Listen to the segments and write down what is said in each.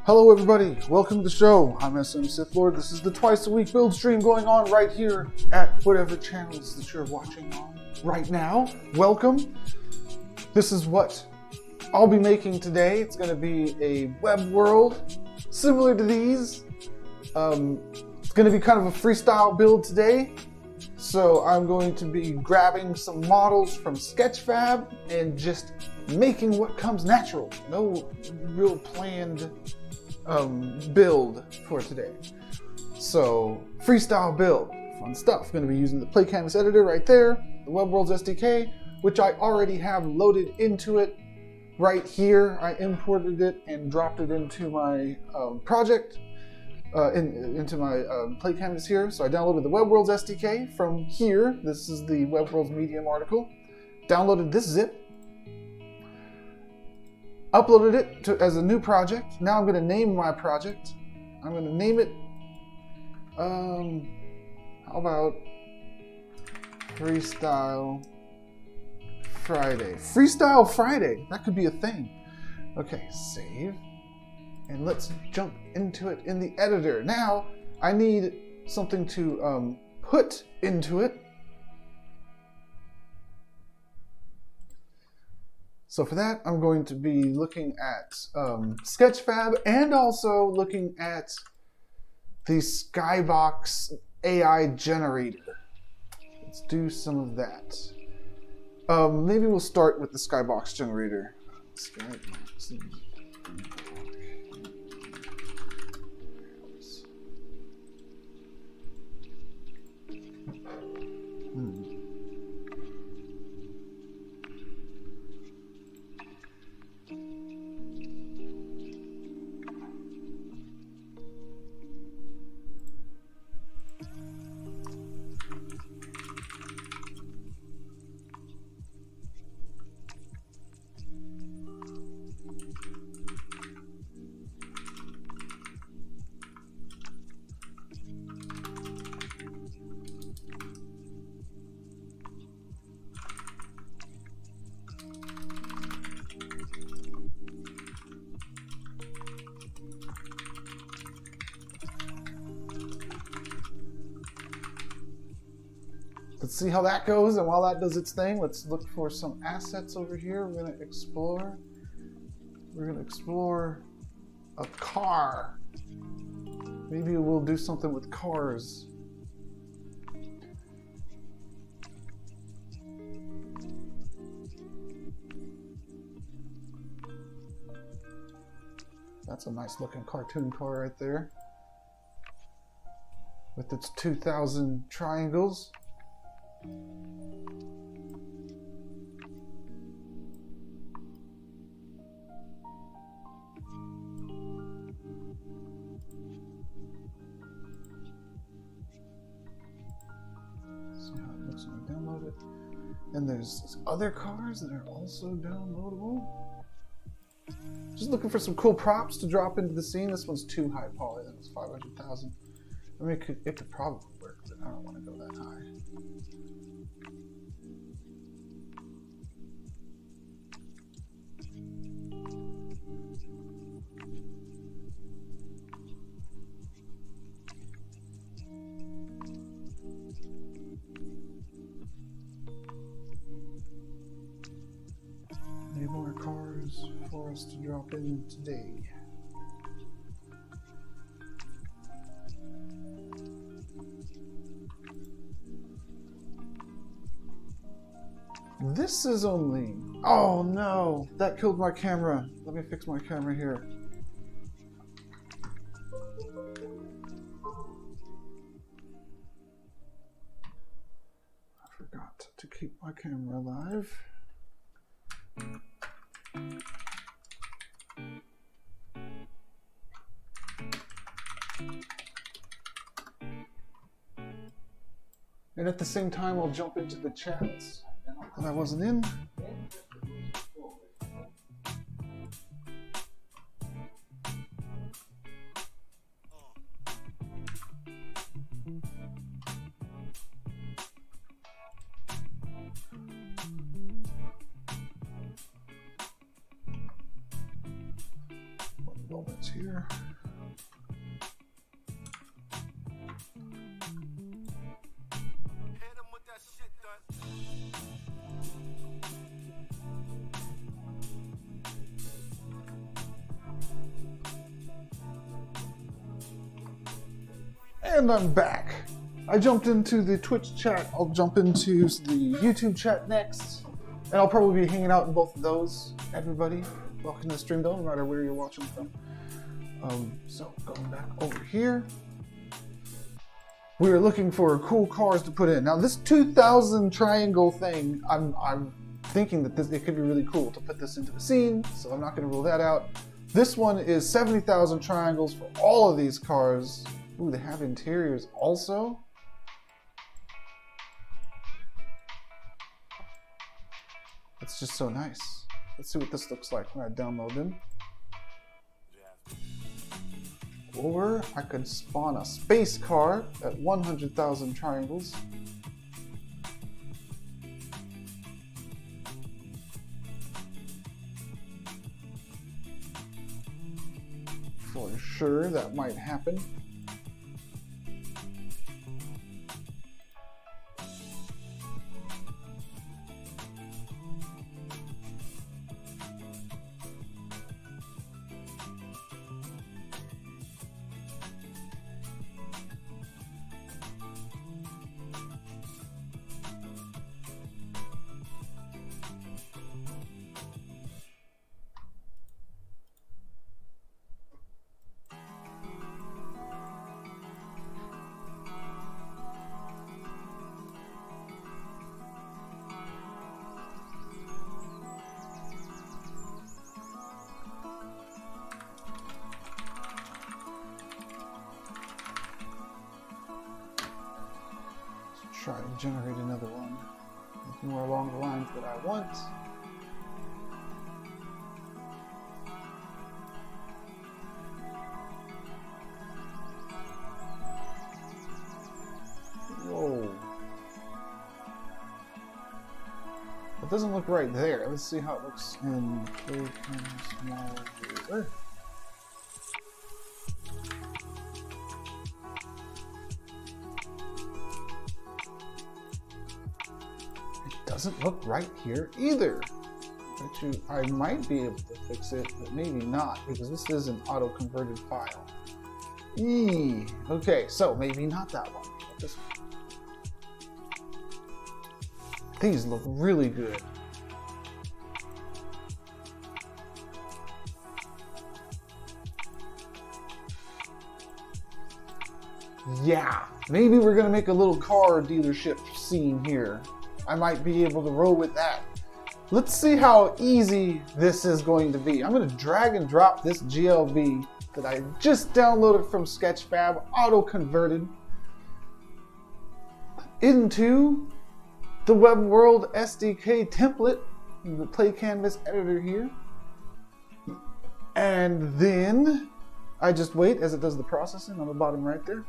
Hello everybody, welcome to the show. I'm SM SithLord. This is the twice a week build stream going on right here at whatever channels that you're watching on right now. Welcome. This is what I'll be making today. It's going to be a web world similar to these. It's going to be kind of a freestyle build today. So I'm going to be grabbing some models from Sketchfab and just making what comes natural. No real planned build for today. So freestyle build, fun stuff. Going to be using the Play Canvas editor right there, the Web Worlds SDK, which I already have loaded into it right here. I imported it and dropped it into my project, into my Play Canvas here. So I downloaded the Web Worlds SDK from here. This is the Web Worlds Medium article. Downloaded this zip. Uploaded it as a new project. Now I'm going to name my project. I'm going to name it, how about Freestyle Friday. Freestyle Friday, that could be a thing. Okay, save. And let's jump into it in the editor. Now, I need something to put into it. So for that, I'm going to be looking at Sketchfab and also looking at the Skybox AI generator. Let's do some of that. Maybe we'll start with the Skybox generator. Skybox. Let's see how that goes, and while that does its thing, let's look for some assets over here. We're going to explore a car. Maybe we'll do something with cars. That's a nice looking cartoon car right there, with its 2,000 triangles. See how it looks when I download it. And there's other cars that are also downloadable. Just looking for some cool props to drop into the scene. This one's too high poly. That was 500,000. I mean, it could probably work, but I don't want to go that high. Any more cars for us to drop in today? This is only... Oh no! That killed my camera. Let me fix my camera here. I forgot to keep my camera alive. And at the same time, I'll jump into the chats that I wasn't in. One moment here. And I'm back. I jumped into the Twitch chat. I'll jump into the YouTube chat next. And I'll probably be hanging out in both of those. Everybody, welcome to the stream, though, no matter where you're watching from. So going back over here. We were looking for cool cars to put in. Now this 2000 triangle thing, I'm thinking that it could be really cool to put this into the scene, so I'm not going to rule that out. This one is 70,000 triangles for all of these cars. Ooh, they have interiors also. That's just so nice. Let's see what this looks like when I download them. Or I could spawn a space car at 100,000 triangles. For sure, that might happen. Try to generate another one with more along the lines that I want. Whoa. It doesn't look right there. Let's see how it looks in big and small viewer. Doesn't look right here either. I might be able to fix it, but maybe not, because this is an auto-converted file. Okay, so maybe not that one, but this one. These look really good. Yeah, maybe we're gonna make a little car dealership scene here. I might be able to roll with that. Let's see how easy this is going to be. I'm going to drag and drop this GLB that I just downloaded from Sketchfab, auto-converted, into the Web World SDK template, the Play Canvas editor here. And then I just wait as it does the processing on the bottom right there.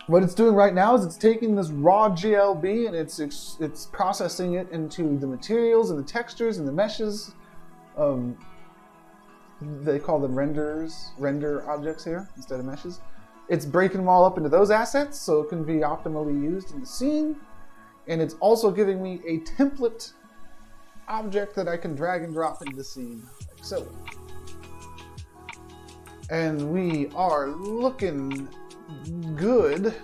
What it's doing right now is it's taking this raw GLB and it's processing it into the materials and the textures and the meshes. They call them render objects here instead of meshes. It's breaking them all up into those assets so it can be optimally used in the scene. And it's also giving me a template object that I can drag and drop into the scene, like so. And we are looking good.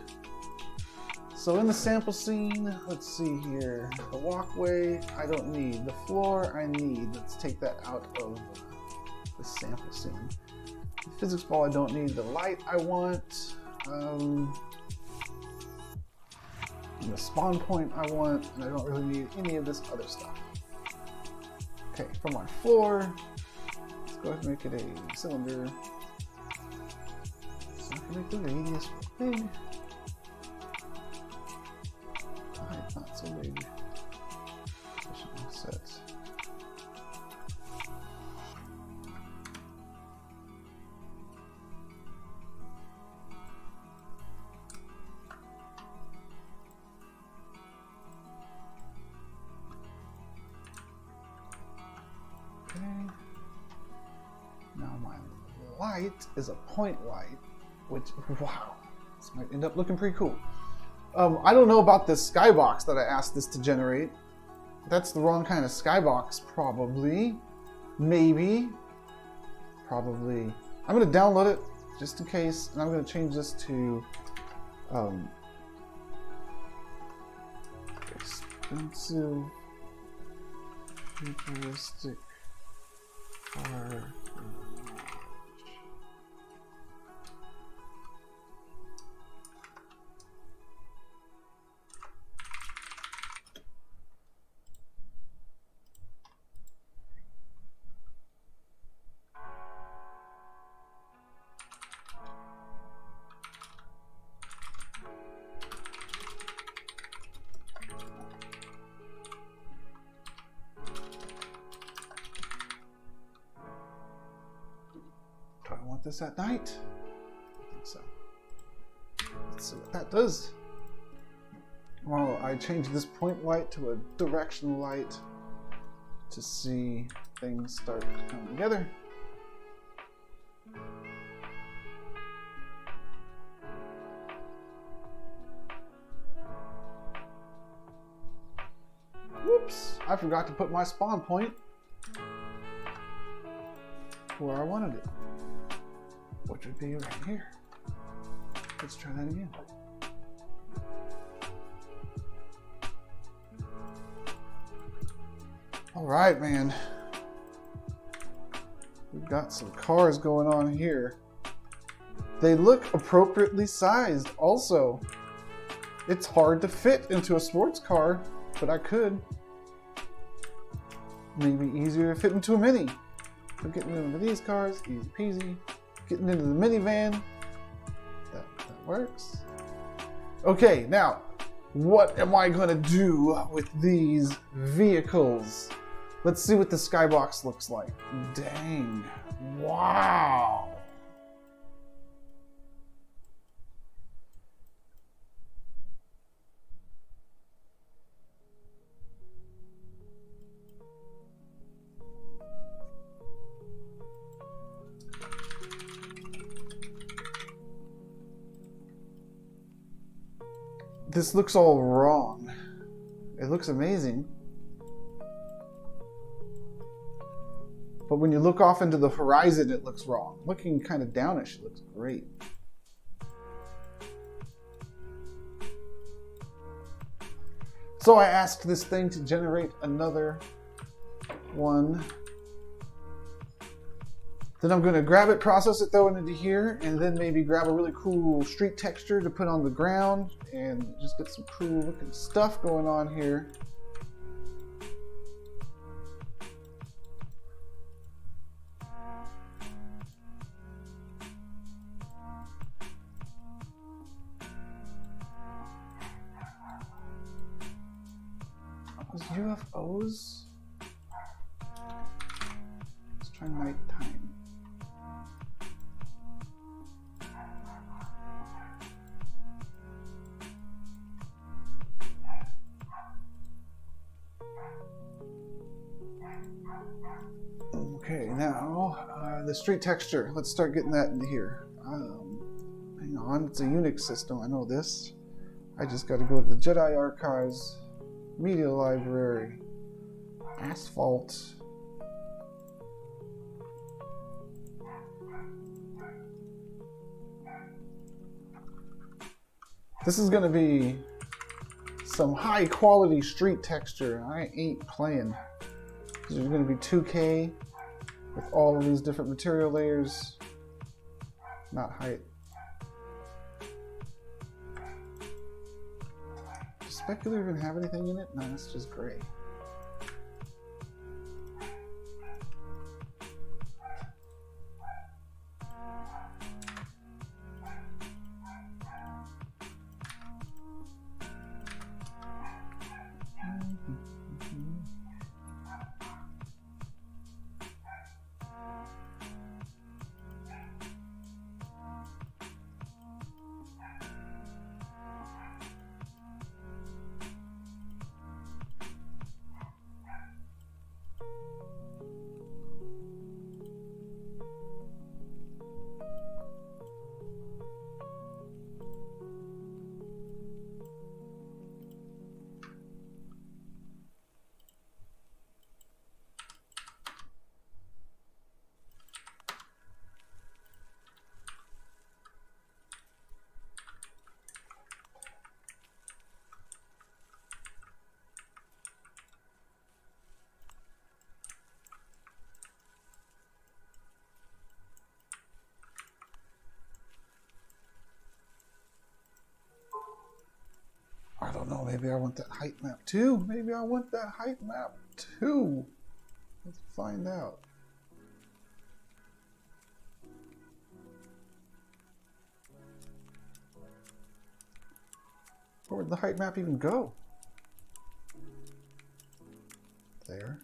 So in the sample scene, let's see here. The walkway I don't need. The floor I need. Let's take that out of the sample scene. The physics ball I don't need. The light I want. The spawn point I want. And I don't really need any of this other stuff. Okay, from our floor, let's go ahead and make it a cylinder. So I can make the radius big. The height not so big. Position offset. light is a point light, which, wow, this might end up looking pretty cool. I don't know about this skybox that I asked this to generate. That's the wrong kind of skybox, probably. Maybe. Probably. I'm going to download it just in case, and I'm going to change this to expensive futuristic car. Do I want this at night? I think so. Let's see what that does. Well, I changed this point light to a directional light to see things start to come together. Whoops, I forgot to put my spawn point where I wanted it, which would be right here. Let's try that again. All right, man. We've got some cars going on here. They look appropriately sized also. It's hard to fit into a sports car, but I could. Maybe easier to fit into a Mini. But getting into these cars, easy peasy. Getting into the minivan, that works. Okay, now, what am I gonna do with these vehicles? Let's see what the skybox looks like. Dang, wow. This looks all wrong. It looks amazing. But when you look off into the horizon, it looks wrong. Looking kind of downish, it looks great. So I asked this thing to generate another one. Then I'm going to grab it, process it, throw it into here, and then maybe grab a really cool street texture to put on the ground and just get some cool looking stuff going on here. Those UFOs? Let's try nighttime. Okay, now the street texture. Let's start getting that into here. Hang on, it's a Unix system. I know this. I just got to go to the Jedi Archives, Media Library, Asphalt. This is going to be some high quality street texture. I ain't playing. There's going to be 2K with all of these different material layers, not height. Does specular even have anything in it? No, it's just gray. don't know, maybe I want that height map too. Maybe I want that height map too. Let's find out. Where would the height map even go? There.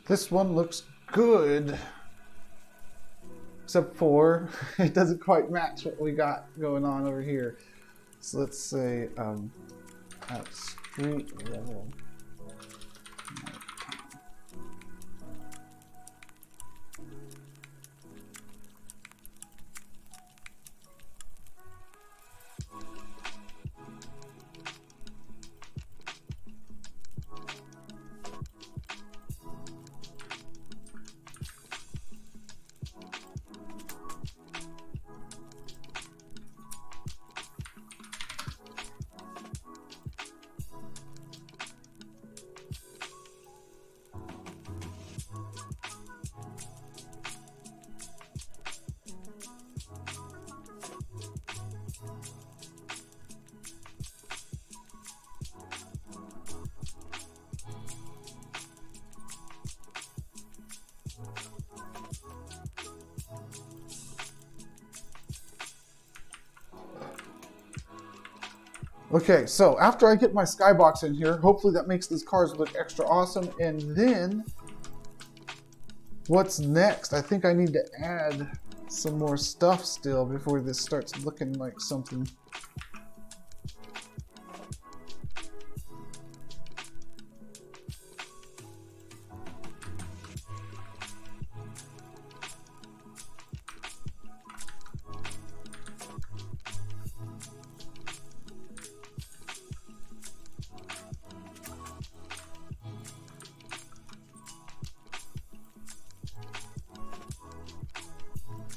This one looks good, except for it doesn't quite match what we got going on over here. So let's say at street level. Okay, so after I get my skybox in here, hopefully that makes these cars look extra awesome. And then, what's next? I think I need to add some more stuff still before this starts looking like something.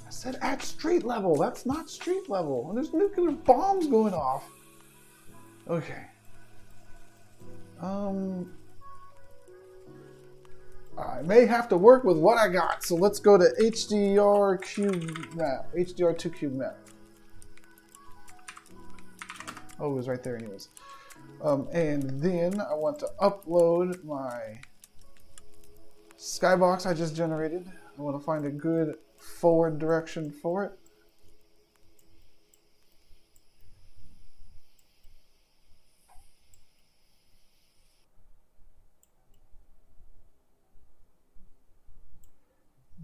Said at street level. That's not street level. And there's nuclear bombs going off. Okay. I may have to work with what I got. So let's go to HDR cube map. HDR2 cube map. Oh, it was right there anyways. And then I want to upload my skybox I just generated. I want to find a good forward direction for it.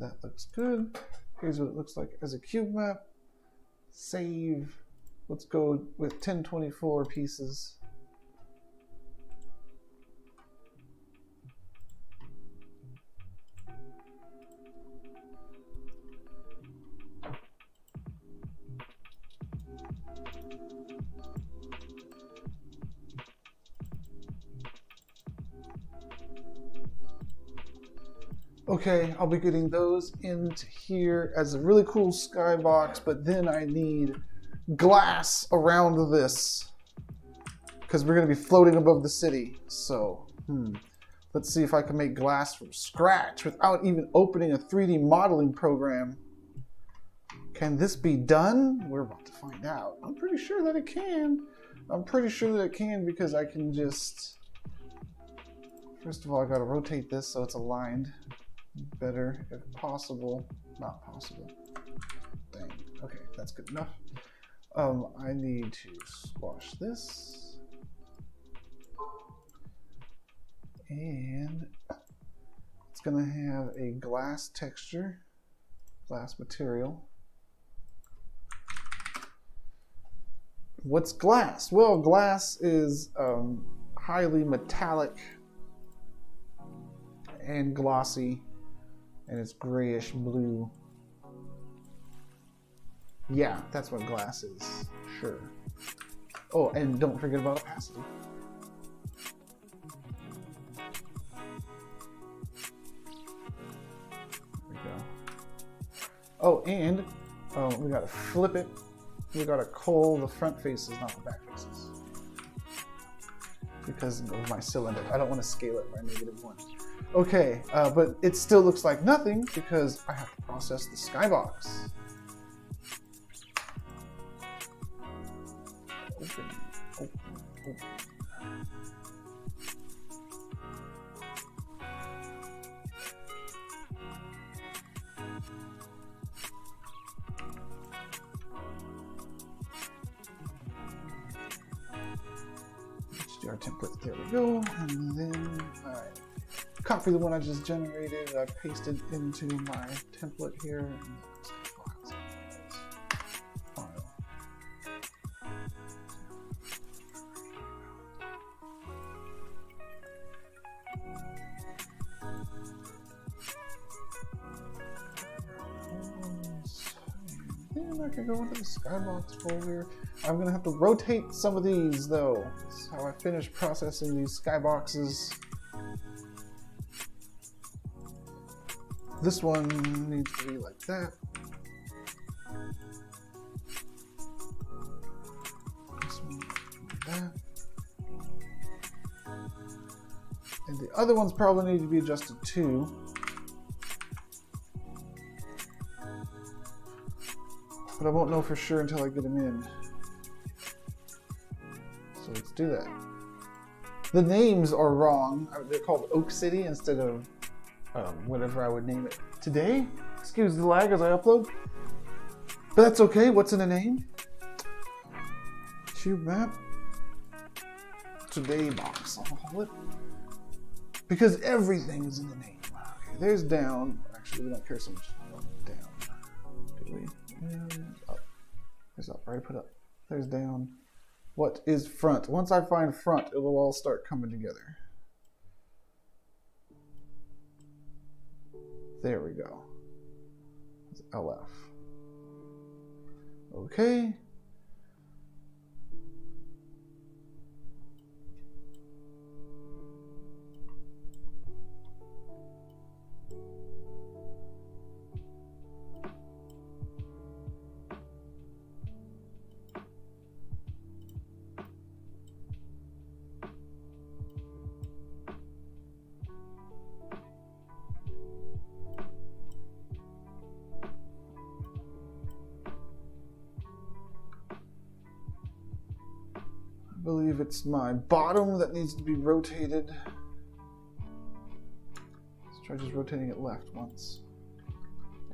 That looks good. Here's what it looks like as a cube map. Save. Let's go with 1024 pieces. Okay, I'll be getting those into here as a really cool skybox, but then I need glass around this because we're going to be floating above the city. So, let's see if I can make glass from scratch without even opening a 3D modeling program. Can this be done? We're about to find out. I'm pretty sure that it can. I'm pretty sure that it can because I can just... First of all, I got to rotate this so it's aligned better if possible. Not possible. Dang. Okay, that's good enough. I need to squash this. And it's going to have a glass texture, glass material. What's glass? Well, glass is highly metallic and glossy, and it's grayish blue. Yeah, that's what glass is. Sure. Oh, and don't forget about opacity. There we go. Oh, and we gotta flip it. We gotta coal the front faces, not the back faces, because of my cylinder. I don't want to scale it by -1. Okay, but it still looks like nothing because I have to process the skybox. Open, open, open. HDR template, there we go. And then I copy the one I just generated, I paste it into my template here. Then I can go into the skybox folder. I'm gonna have to rotate some of these though. That's how I finish processing these skyboxes. This one needs to be like that. This one like that. And the other ones probably need to be adjusted too. But I won't know for sure until I get them in. So let's do that. The names are wrong. They're called Oak City instead of whatever I would name it today. Excuse the lag as I upload. But that's okay. What's in a name? Tube map. Today box. I'll call it. Because everything is in the name. Okay, there's down. Actually, we don't care so much about down. Do we? Up. There's up. Right? Put up. There's down. What is front? Once I find front, it will all start coming together. There we go. That's LF. Okay. I believe it's my bottom that needs to be rotated. Let's try just rotating it left once.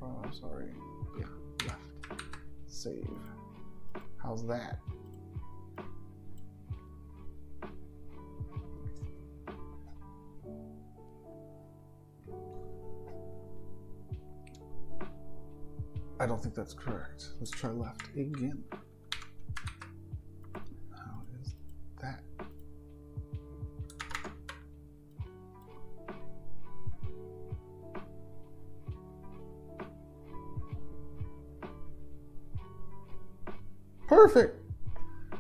Oh, I'm sorry. Yeah, left. Save. How's that? I don't think that's correct. Let's try left again. How is that? Perfect.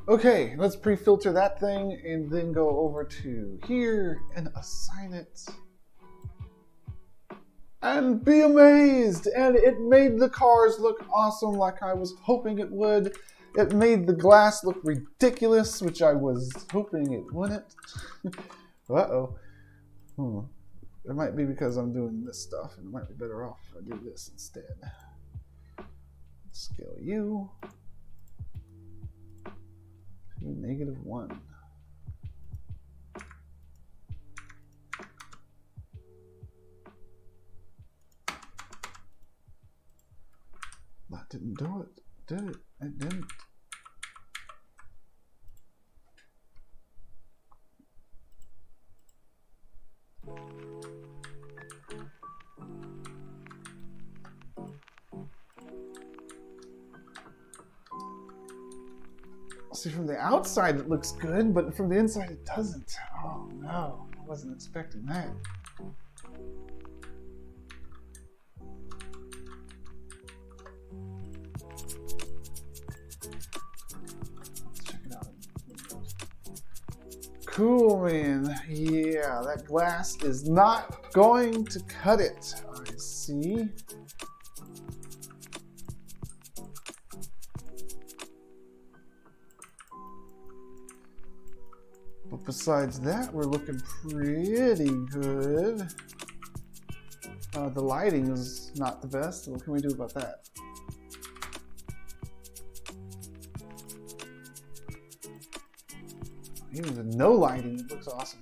Okay, let's pre-filter that thing and then go over to here and assign it. And be amazed! And it made the cars look awesome like I was hoping it would. It made the glass look ridiculous, which I was hoping it wouldn't. Uh-oh. It might be because I'm doing this stuff, and it might be better off if I do this instead. Scale you to -1. That didn't do it, did it? It didn't. See, from the outside it looks good, but from the inside it doesn't. Oh no, I wasn't expecting that. Let's check it out. Cool, man. Yeah, that glass is not going to cut it. I see. But besides that, we're looking pretty good. The lighting is not the best. What can we do about that? Even with no lighting, it looks awesome.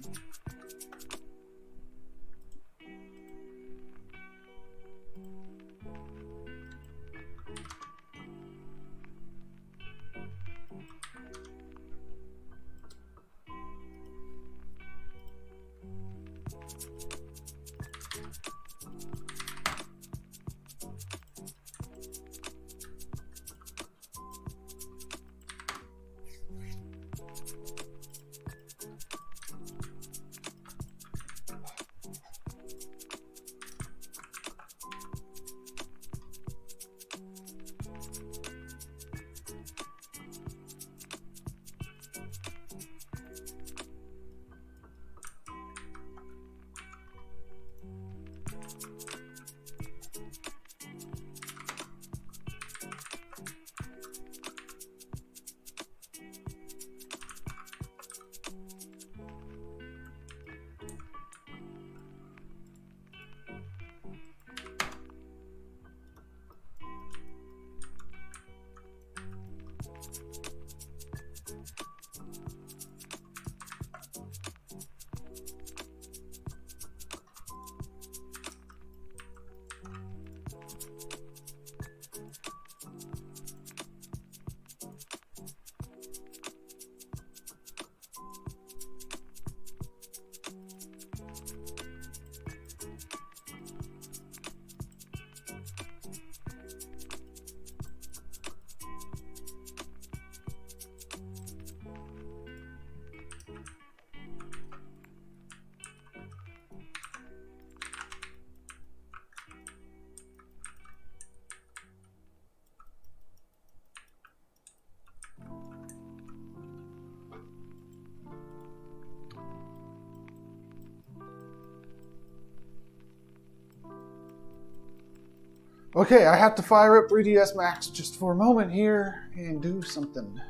Okay, I have to fire up 3ds Max just for a moment here and do something.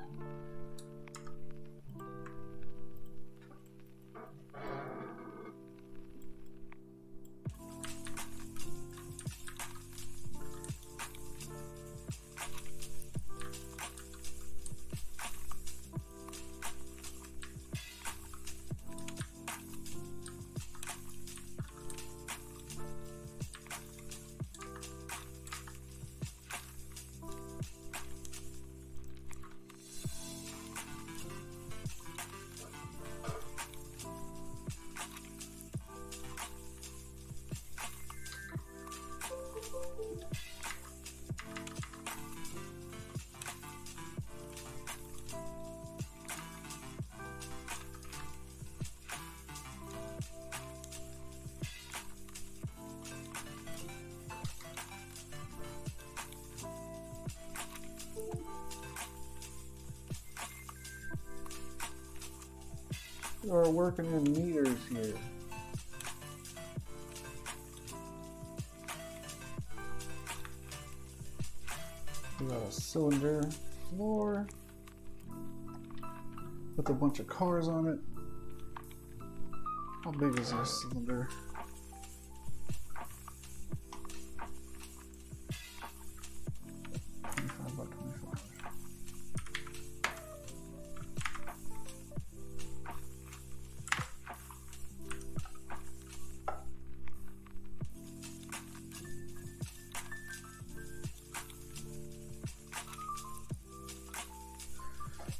We are working in meters here. We got a cylinder floor with a bunch of cars on it. How big is our cylinder?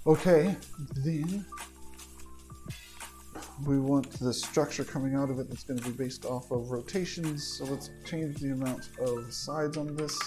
Okay, then we want the structure coming out of it that's going to be based off of rotations. So let's change the amount of sides on this.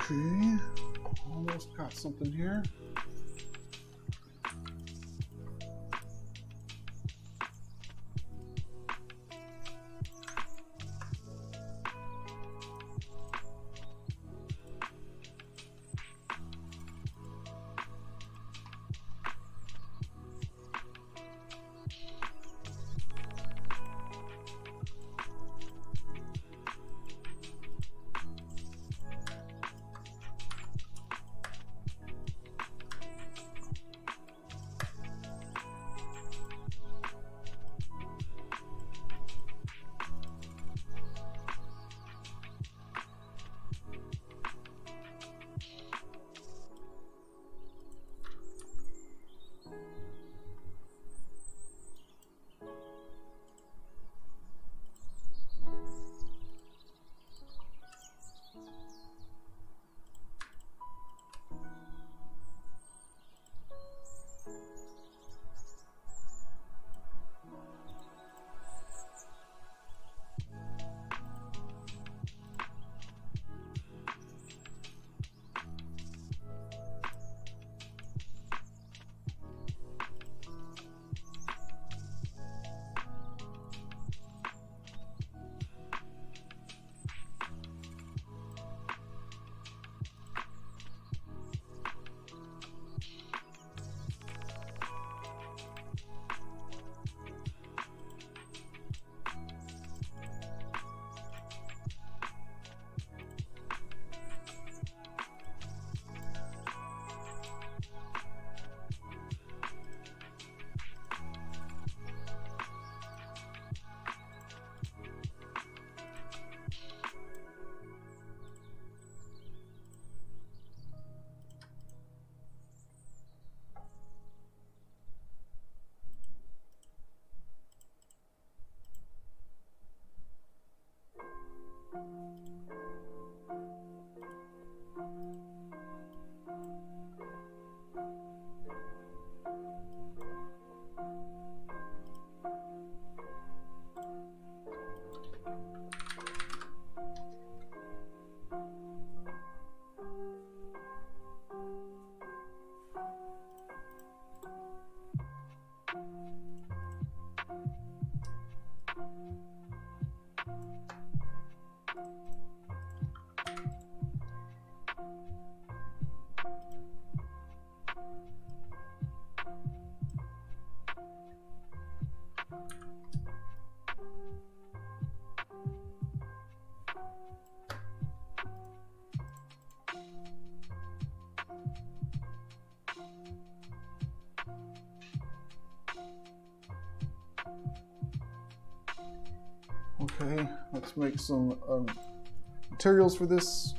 Okay. Almost got something here. Okay, let's make some materials for this.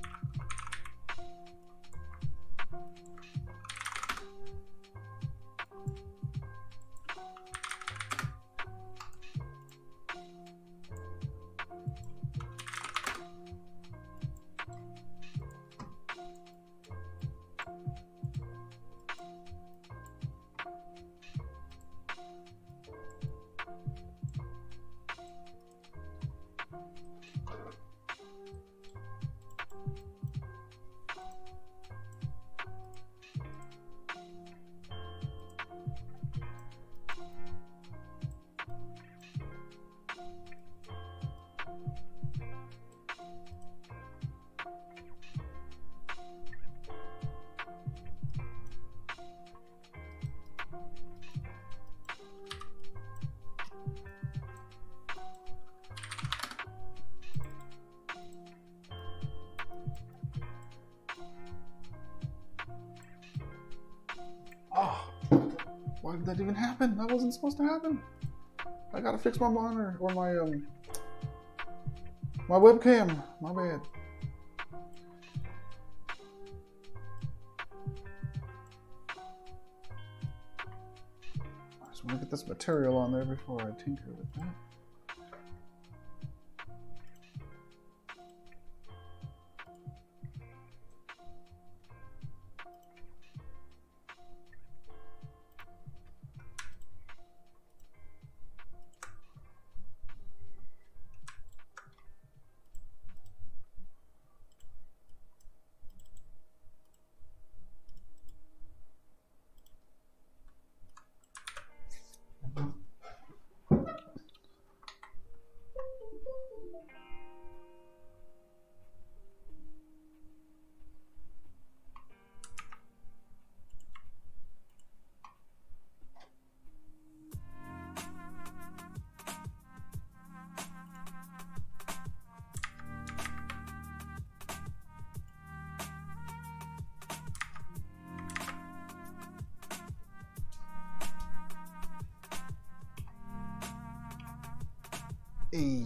Oh, why did that even happen? That wasn't supposed to happen. I gotta fix my monitor or my webcam. My bad. I just want to get this material on there before I tinker with that. Hey.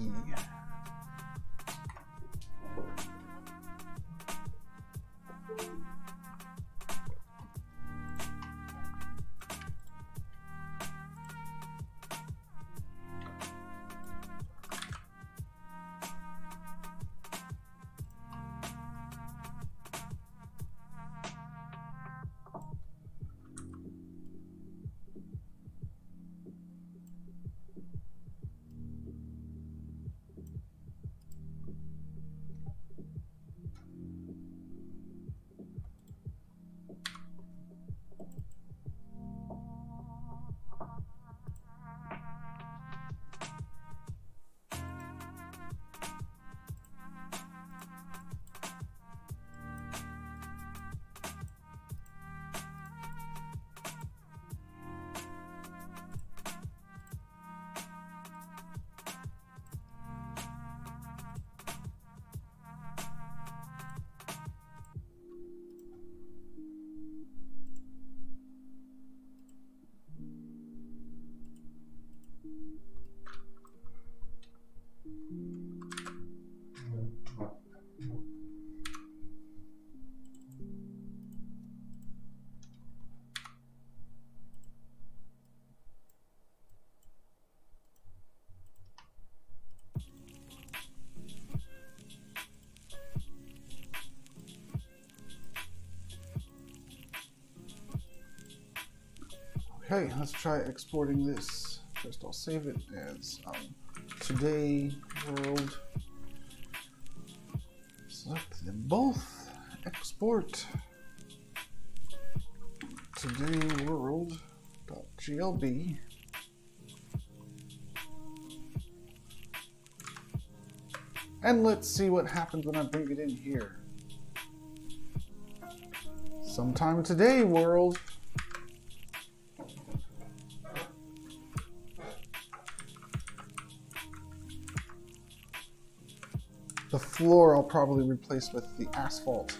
Okay, let's try exporting this. First, I'll save it as today world. Select them both. Export. Today world.glb. And let's see what happens when I bring it in here. Sometime today world. The floor I'll probably replace with the asphalt.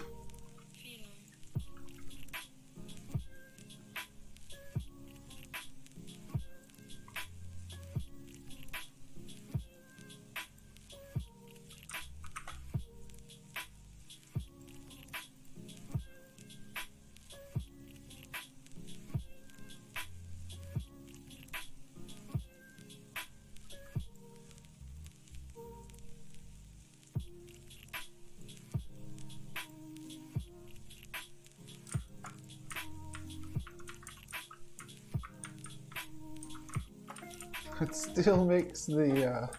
It still makes the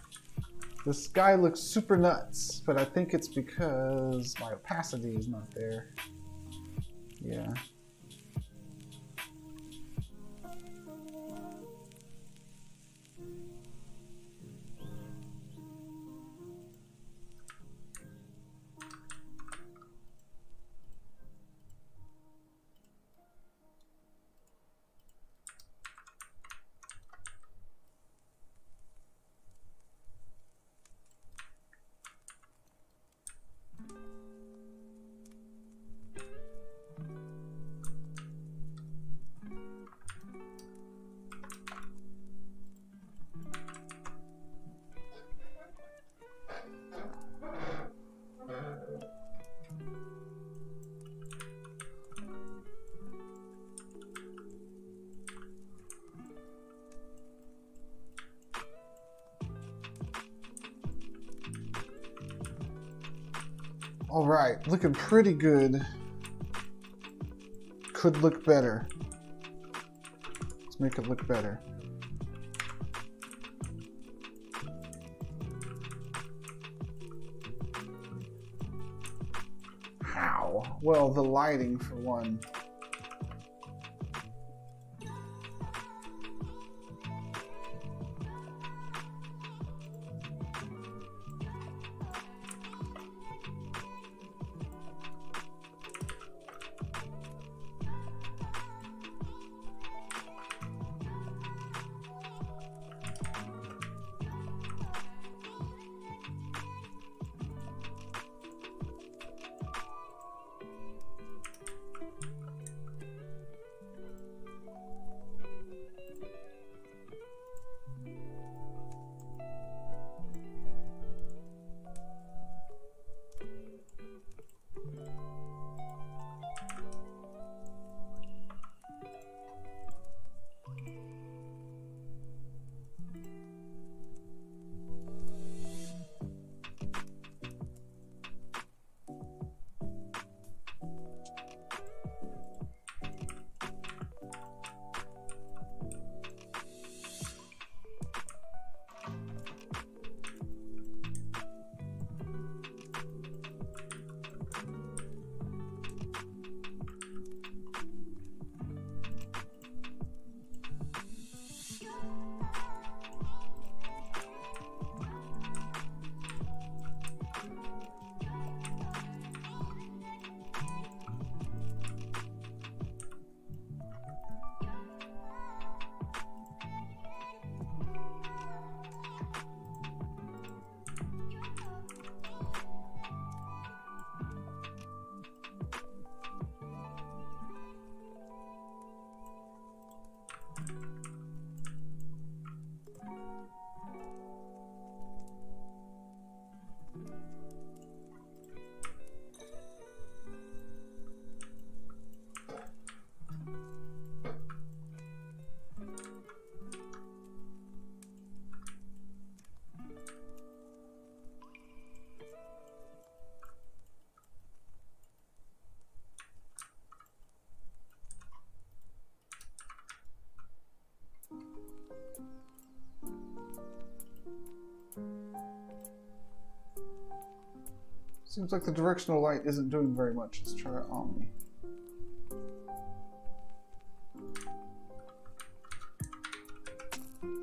sky look super nuts, but I think it's because my opacity is not there. Yeah. All right, looking pretty good. Could look better. Let's make it look better. How? Well, the lighting for one. Seems like the directional light isn't doing very much. Let's try Omni.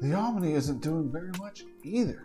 The Omni isn't doing very much either.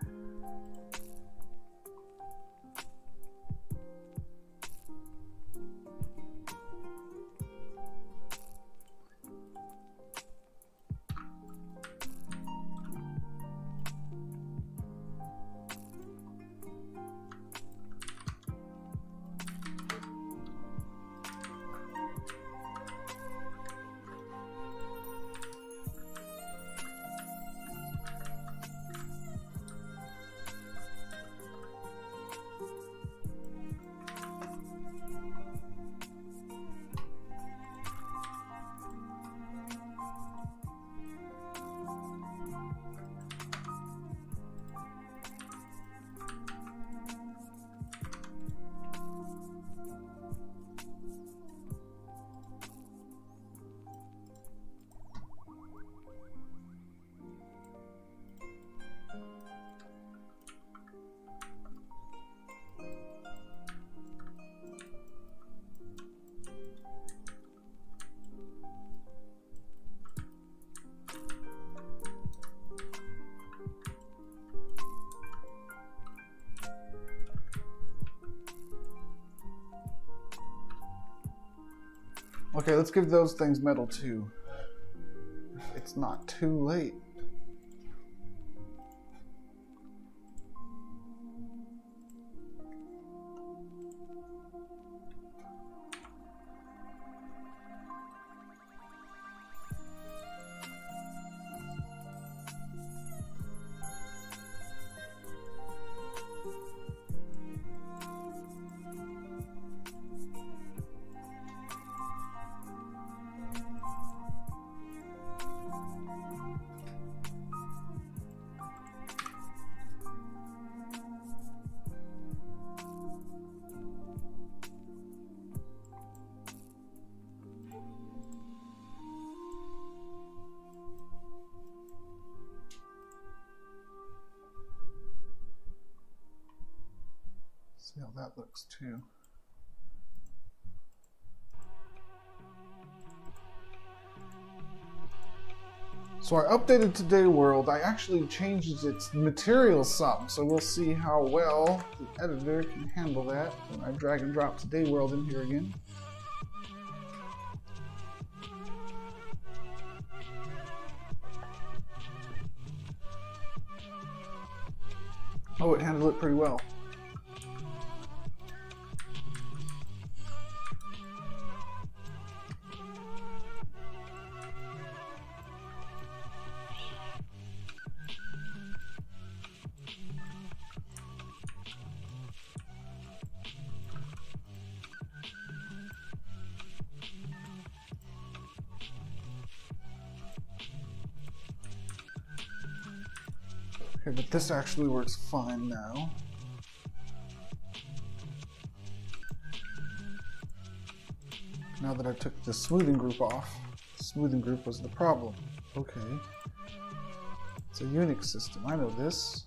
Okay, let's give those things metal too. It's not too late. See how that looks too. So I updated Today World. I actually changed its material some, so we'll see how well the editor can handle that when I drag and drop Today World in here again. Oh, it handled it pretty well. Okay, but this actually works fine now. Now that I took the smoothing group off, the smoothing group was the problem. Okay. It's a Unix system, I know this.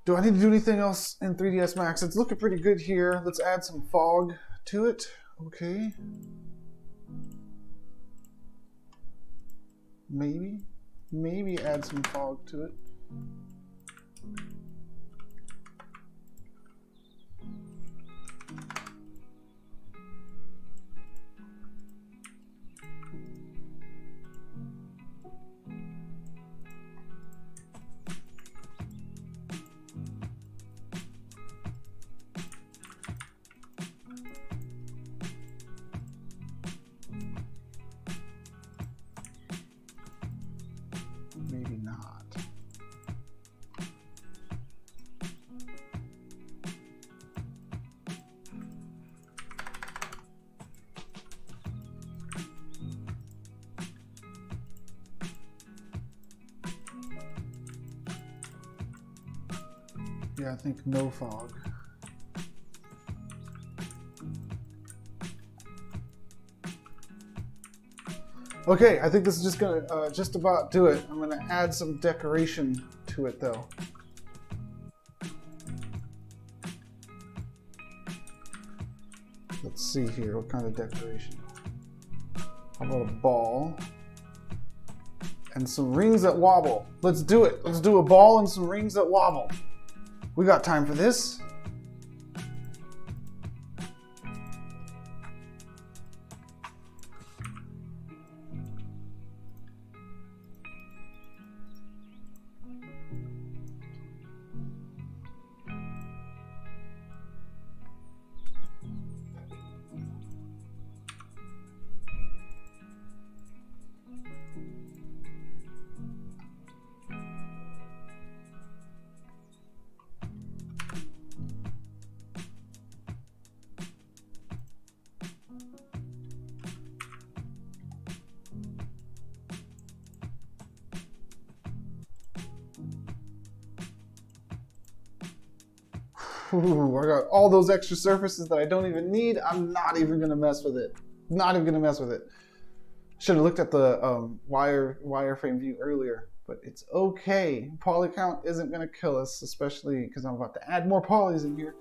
Do I need to do anything else in 3ds Max? It's looking pretty good here. Let's add some fog to it. Okay. Maybe add some fog to it. Maybe not. Yeah, I think no fog. Okay, I think this is just gonna just about do it. I'm gonna add some decoration to it though. Let's see here, what kind of decoration? How about a ball? And some rings that wobble. Let's do it. Let's do a ball and some rings that wobble. We got time for this. Ooh, I got all those extra surfaces that I don't even need. I'm not even gonna mess with it. Not even gonna mess with it. Should have looked at the wireframe view earlier, but it's okay. Poly count isn't gonna kill us, especially because I'm about to add more polys in here.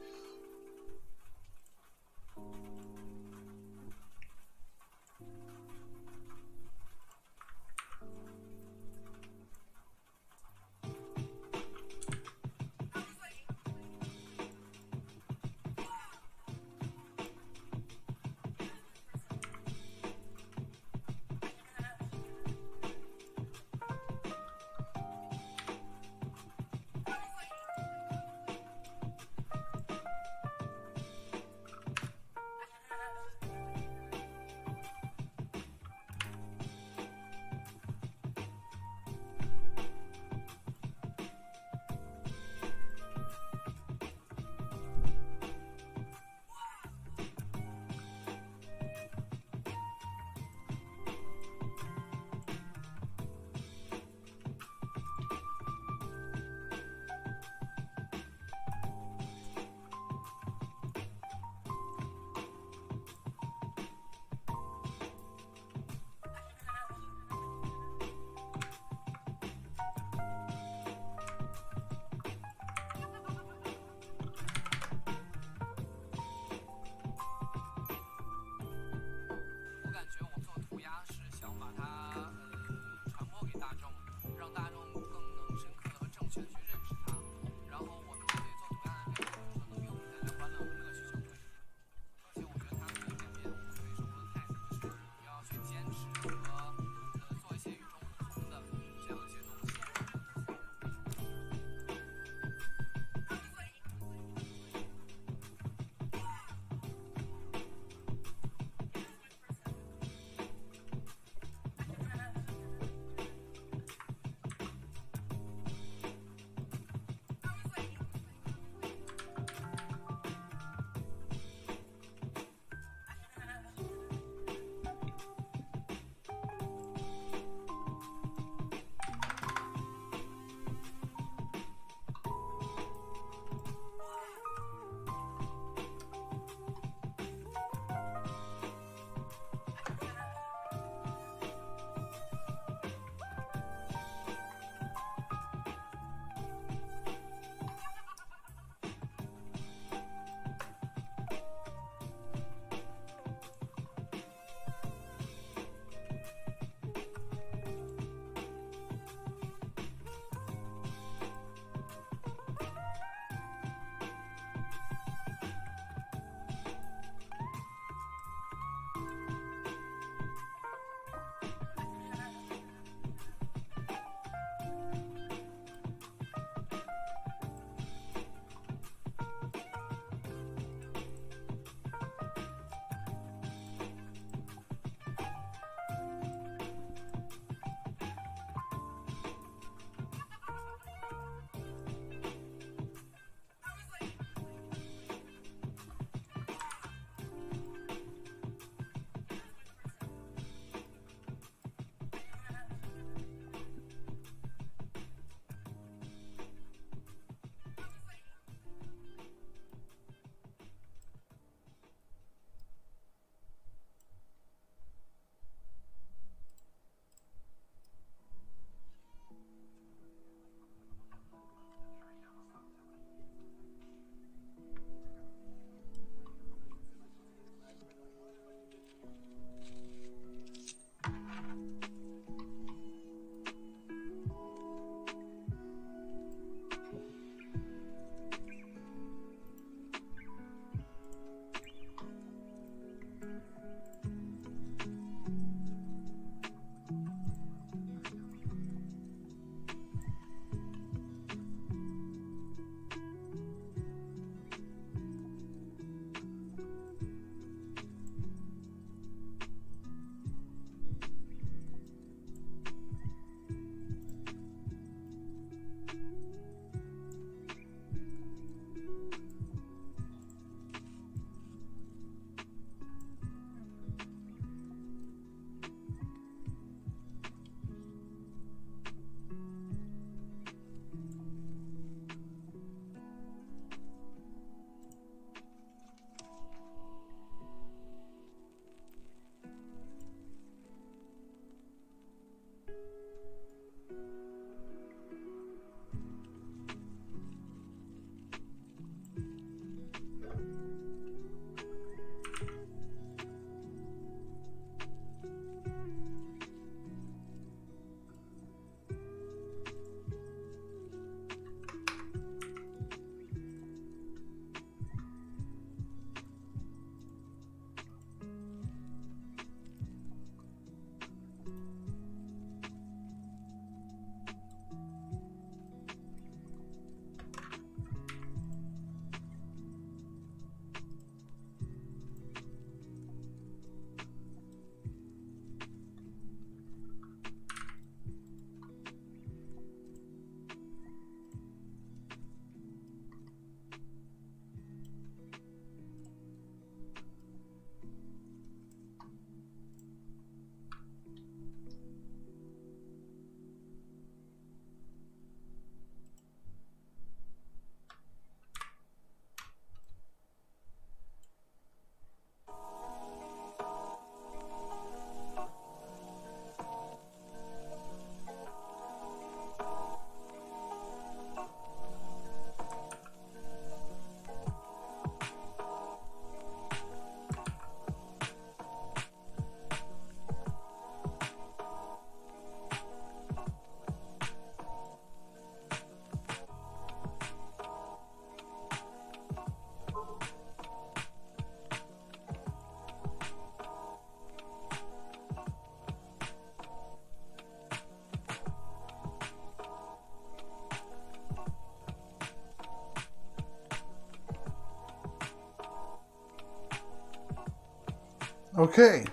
Okay.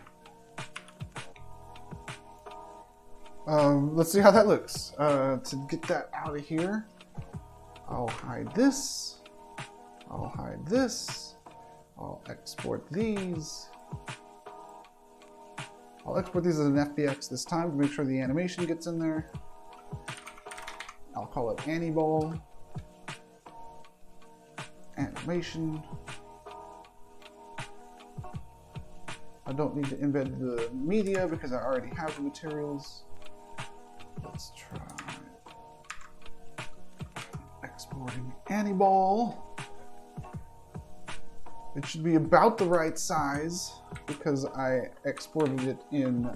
Let's see how that looks. To get that out of here, I'll hide this. I'll hide this. I'll export these. I'll export these as an FBX this time to make sure the animation gets in there. I'll call it Anniball. Animation. I don't need to embed the media because I already have the materials. Let's try exporting Anniball. It should be about the right size because I exported it in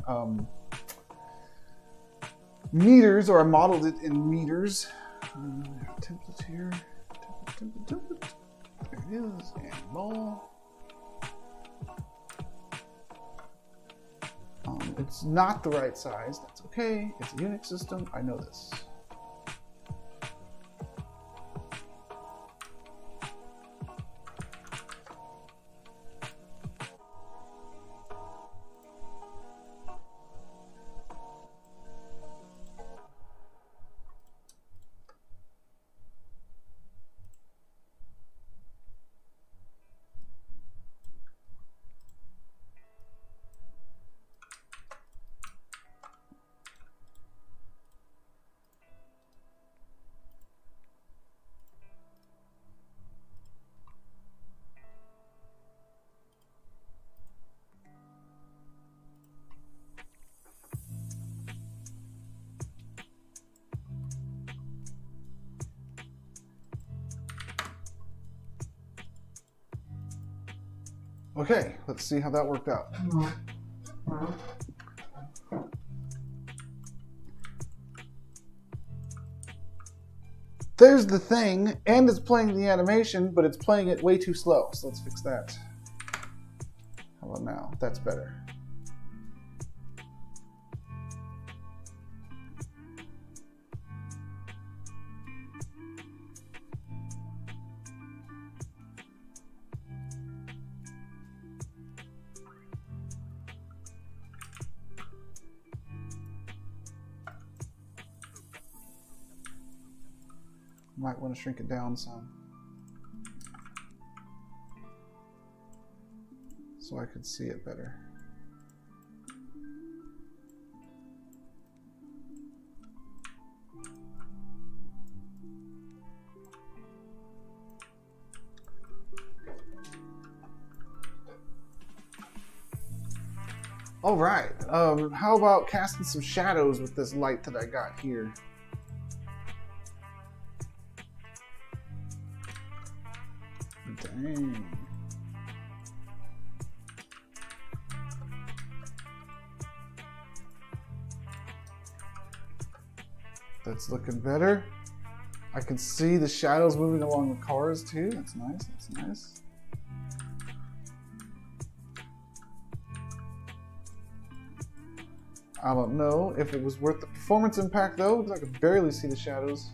meters, or I modeled it in meters. Template here. Template. There it is. Anniball. It's not the right size. That's okay. It's a Unix system. I know this. Okay, let's see how that worked out. There's the thing, and it's playing the animation, but it's playing it way too slow. So let's fix that. How about now? That's better. Might want to shrink it down some so I could see it better. All right, how about casting some shadows with this light that I got here? Dang. That's looking better. I can see the shadows moving along the cars too. That's nice. That's nice. I don't know if it was worth the performance impact though, because I could barely see the shadows.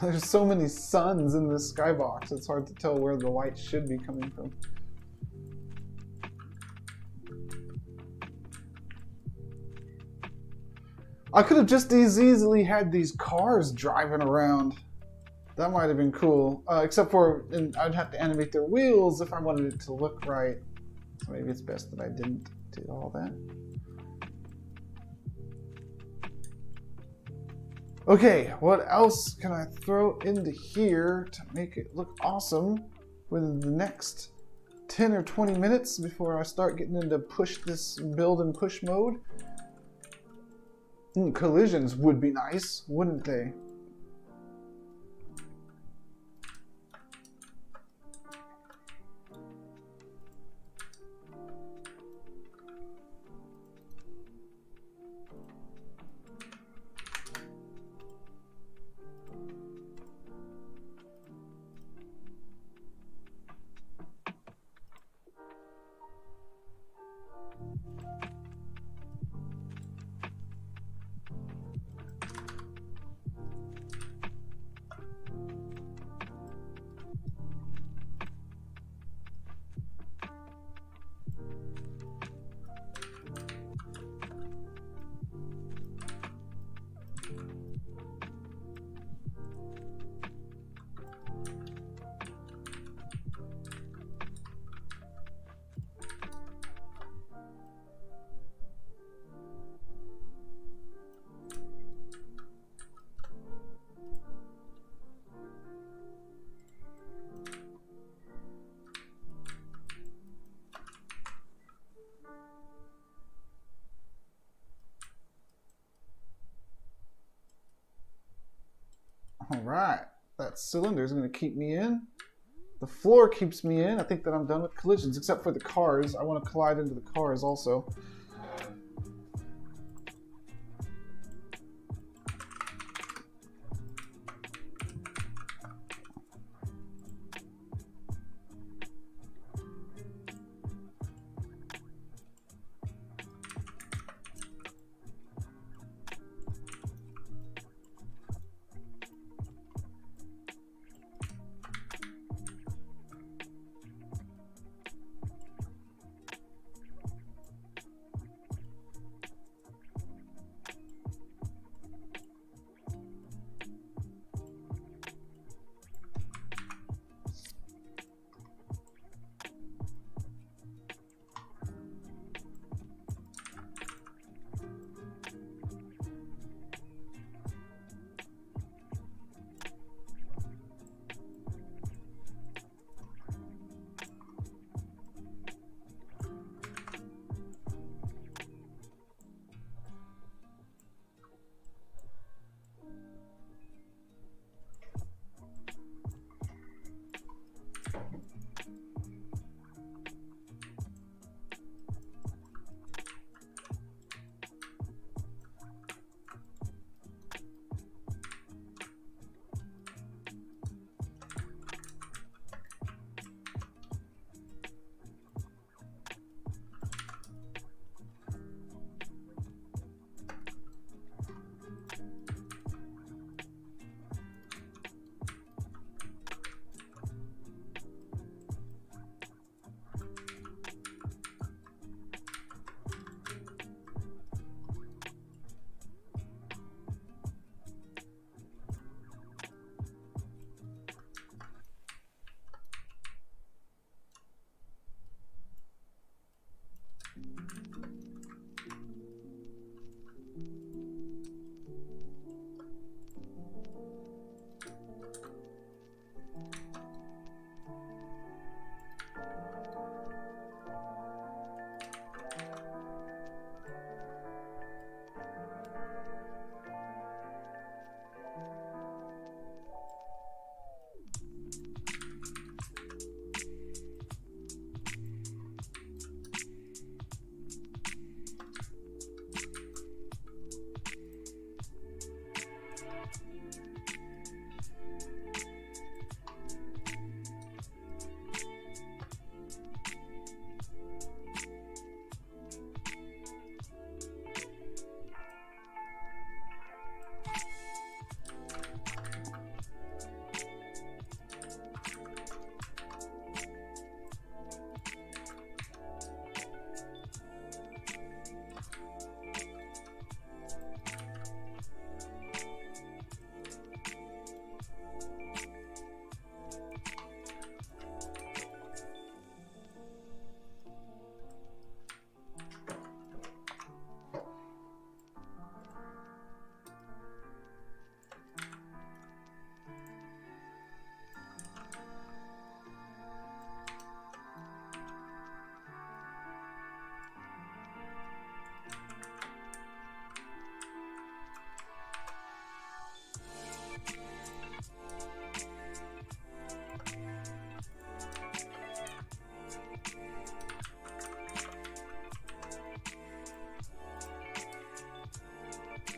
There's so many suns in this skybox, it's hard to tell where the light should be coming from. I could have just as easily had these cars driving around. That might have been cool. Except for I'd have to animate their wheels if I wanted it to look right. So maybe it's best that I didn't do all that. Okay, what else can I throw into here to make it look awesome within the next 10 or 20 minutes before I start getting into build and push mode? Collisions would be nice, wouldn't they? All right, that cylinder is going to keep me in. The floor keeps me in. I think that I'm done with collisions, except for the cars. I want to collide into the cars also.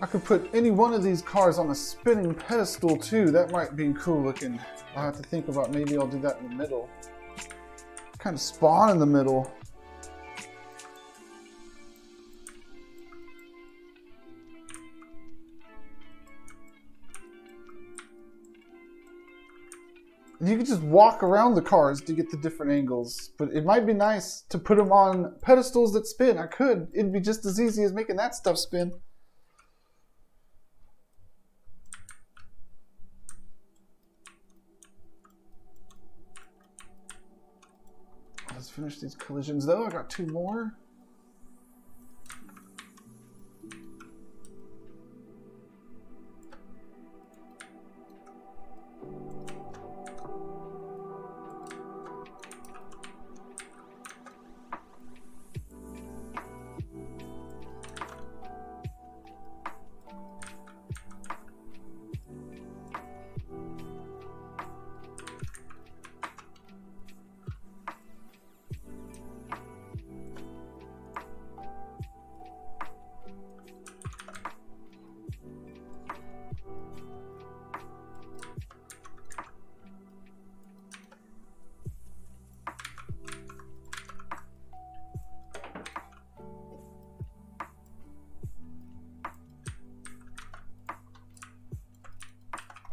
I could put any one of these cars on a spinning pedestal too. That might be cool looking. I'll have to think about maybe I'll do that in the middle. Kind of spawn in the middle. You could just walk around the cars to get the different angles, but it might be nice to put them on pedestals that spin. I could. It'd be just as easy as making that stuff spin. Let's finish these collisions though. I got 2 more.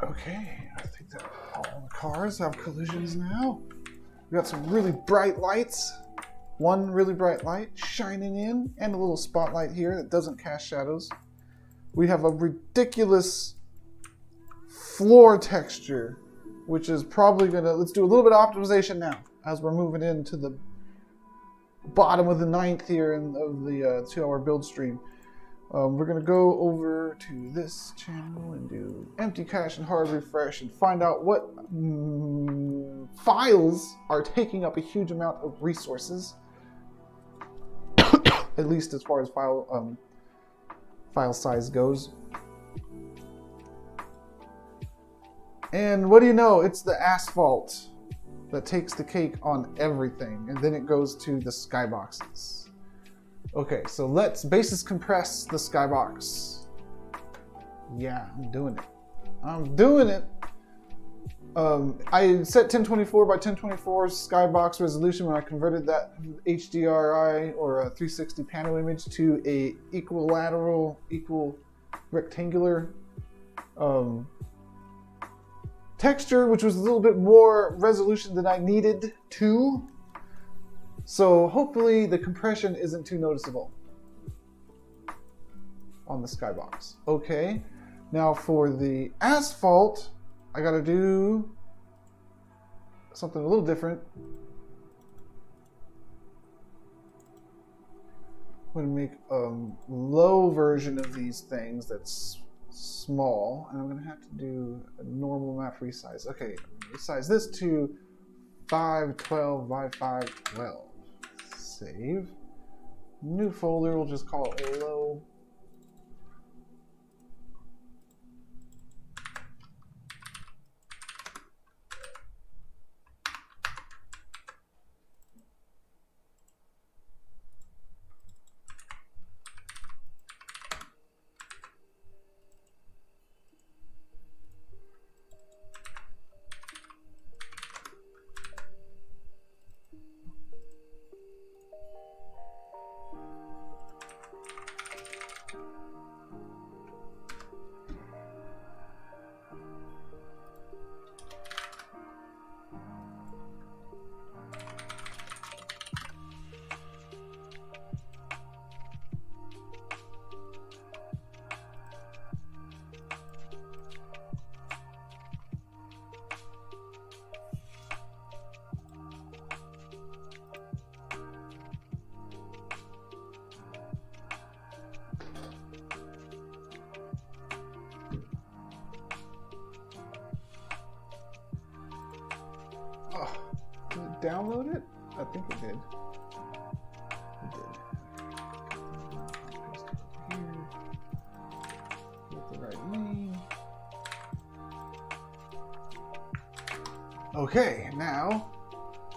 Okay, I think that all the cars have collisions now. We got some really bright lights. One really bright light shining in, and a little spotlight here that doesn't cast shadows. We have a ridiculous floor texture, which is probably gonna, let's do a little bit of optimization now as we're moving into the bottom of the 9th here of the 2-hour build stream. We're going to go over to this channel and do empty cache and hard refresh and find out what files are taking up a huge amount of resources, at least as far as file size goes. And what do you know? It's the asphalt that takes the cake on everything, and then it goes to the skyboxes. Okay, so let's basis compress the skybox. Yeah, I'm doing it. I'm doing it. I set 1024 by 1024 skybox resolution when I converted that HDRI or a 360 panel image to a equilateral, equal rectangular texture, which was a little bit more resolution than I needed to. So hopefully the compression isn't too noticeable on the skybox. Okay, now for the asphalt, I gotta do something a little different. I'm gonna make a low version of these things that's small, and I'm gonna have to do a normal map resize. Okay, resize this to 512 by 512. Save. New folder, we'll just call it low. Did it download it? I think it did. It did. Paste it over here. Get the right name. Okay, now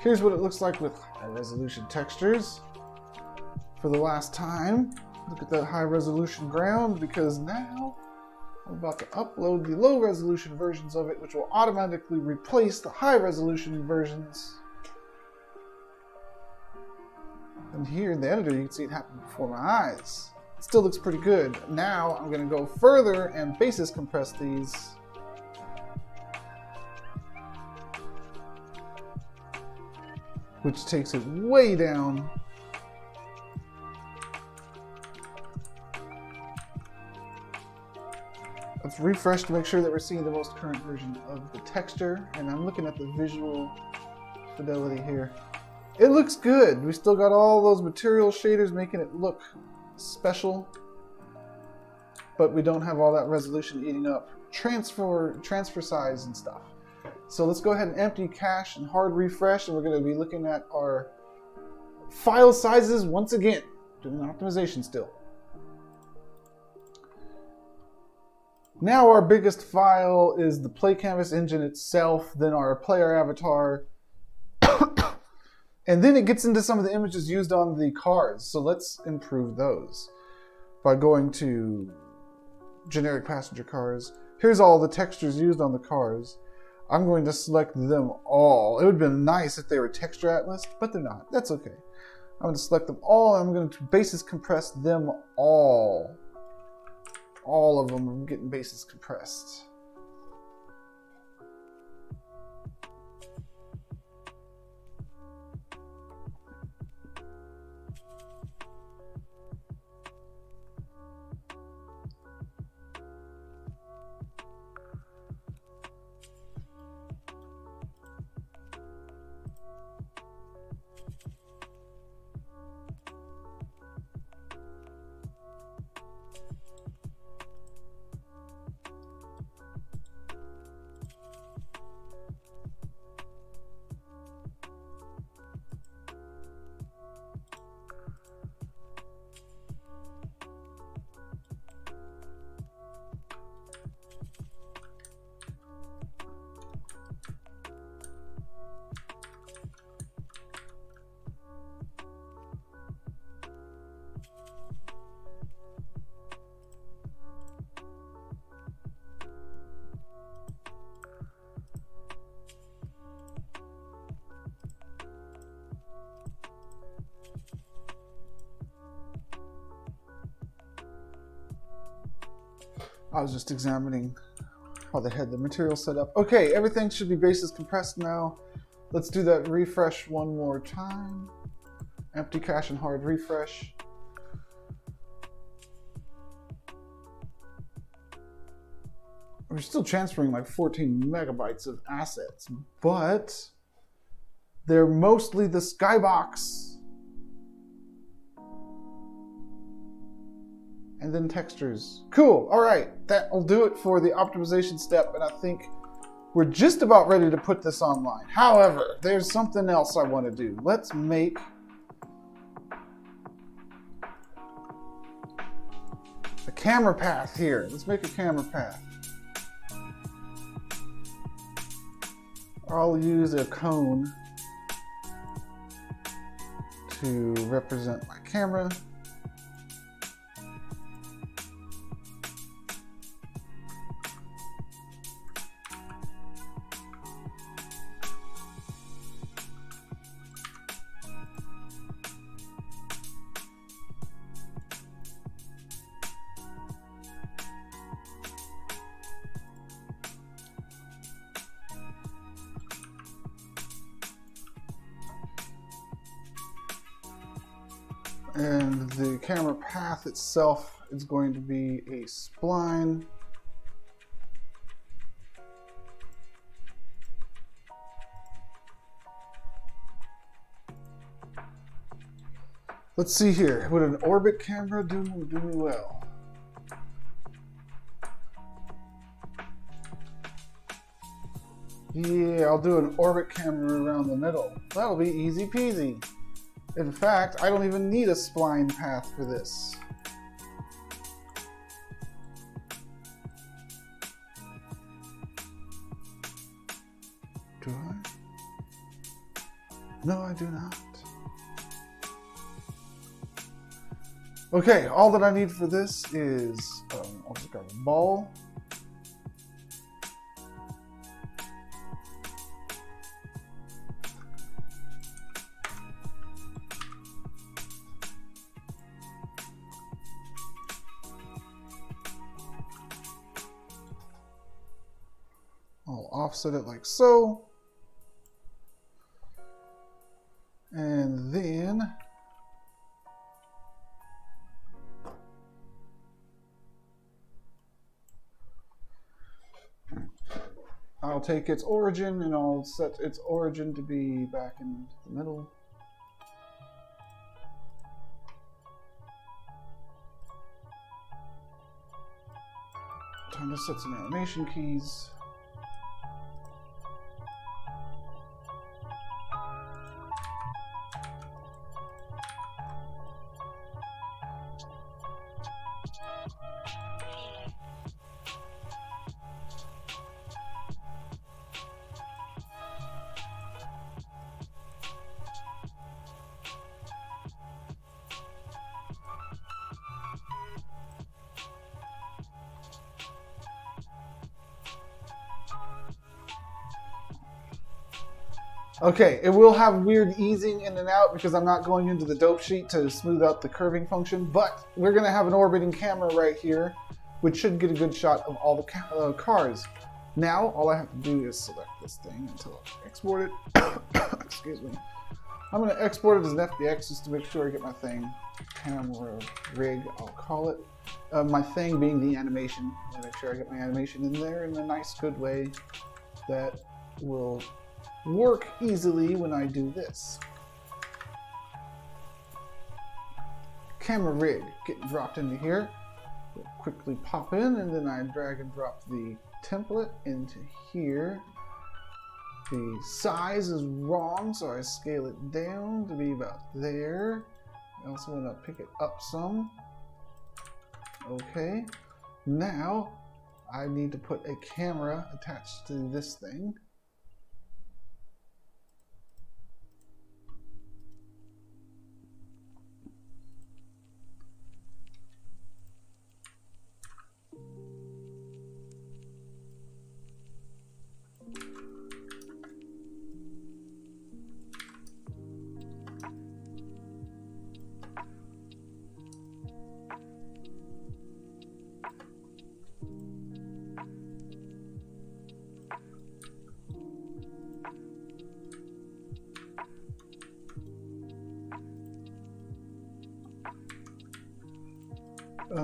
here's what it looks like with high resolution textures. For the last time, Look at that high resolution ground, because now I'm about to upload the low resolution versions of it, which will automatically replace the high resolution versions. And here in the editor, you can see it happen before my eyes. It still looks pretty good. Now I'm going to go further and basis compress these. Which takes it way down. Let's refresh to make sure that we're seeing the most current version of the texture. And I'm looking at the visual fidelity here. It looks good. We still got all those material shaders making it look special. But we don't have all that resolution eating up transfer size and stuff. So let's go ahead and empty cache and hard refresh. And we're going to be looking at our file sizes once again. Doing optimization still. Now our biggest file is the play canvas engine itself, then our player avatar, and then it gets into some of the images used on the cars. So let's improve those by going to generic passenger cars. Here's all the textures used on the cars. I'm going to select them all. It would have been nice if they were texture atlas, but they're not. That's okay. I'm going to select them all, and I'm going to basis compress them all. All of them are getting basis compressed. I was just examining how they had the material set up. Okay, everything should be basis compressed now. Let's do that refresh one more time. Empty cache and hard refresh. We're still transferring like 14 megabytes of assets, but they're mostly the skybox. And then textures. Cool, all right, that'll do it for the optimization step, and I think we're just about ready to put this online. However, there's something else I want to do. Let's make a camera path here. Let's make a camera path. I'll use a cone to represent my camera. And the camera path itself is going to be a spline. Let's see here. Would an orbit camera do me well? Yeah, I'll do an orbit camera around the middle. That'll be easy peasy. In fact, I don't even need a spline path for this. Do I? No, I do not. Okay, all that I need for this is, I'll just grab a ball. I'll offset it like so. And then I'll take its origin and I'll set its origin to be back in the middle. Time to set some animation keys. Okay, it will have weird easing in and out because I'm not going into the dope sheet to smooth out the curving function, but we're going to have an orbiting camera right here, which should get a good shot of all the cars. Now, all I have to do is select this thing until I export it. Excuse me. I'm going to export it as an FBX just to make sure I get my thing. Camera rig, I'll call it. My thing being the animation. I'm going to make sure I get my animation in there in a nice, good way that will work easily when I do this. Camera rig getting dropped into here. We'll quickly pop in and then I drag and drop the template into here. The size is wrong, so I scale it down to be about there. I also want to pick it up some. Okay, now I need to put a camera attached to this thing.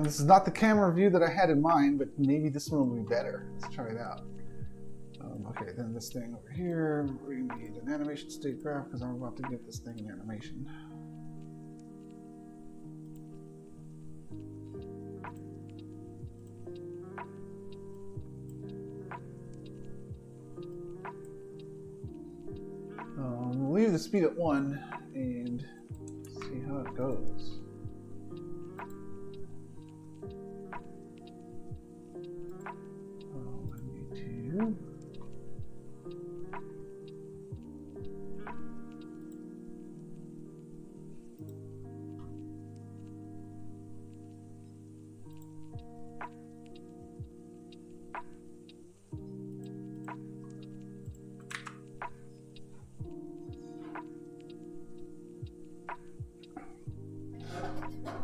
This is not the camera view that I had in mind, but maybe this one will be better. Let's try it out. Okay, then this thing over here, we need an animation state graph because I'm about to give this thing an animation. We'll leave the speed at 1 and see how it goes.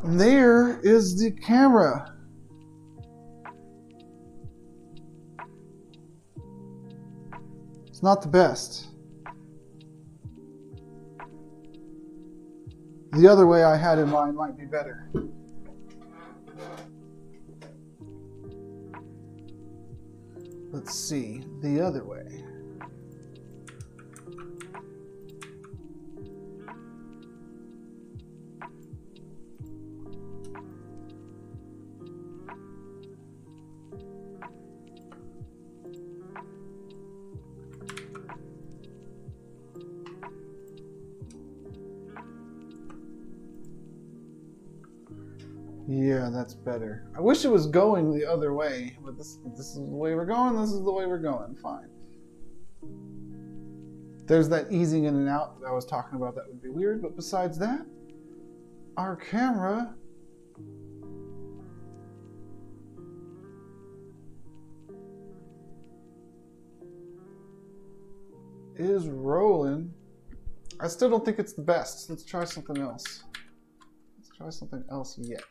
And there is the camera. It's not the best. The other way I had in mind might be better. Let's see, the other way. Yeah, that's better. I wish it was going the other way, but this is the way we're going, this is the way we're going, fine. There's that easing in and out that I was talking about that would be weird, but besides that, our camera is rolling. I still don't think it's the best. Let's try something else. Let's try something else yet.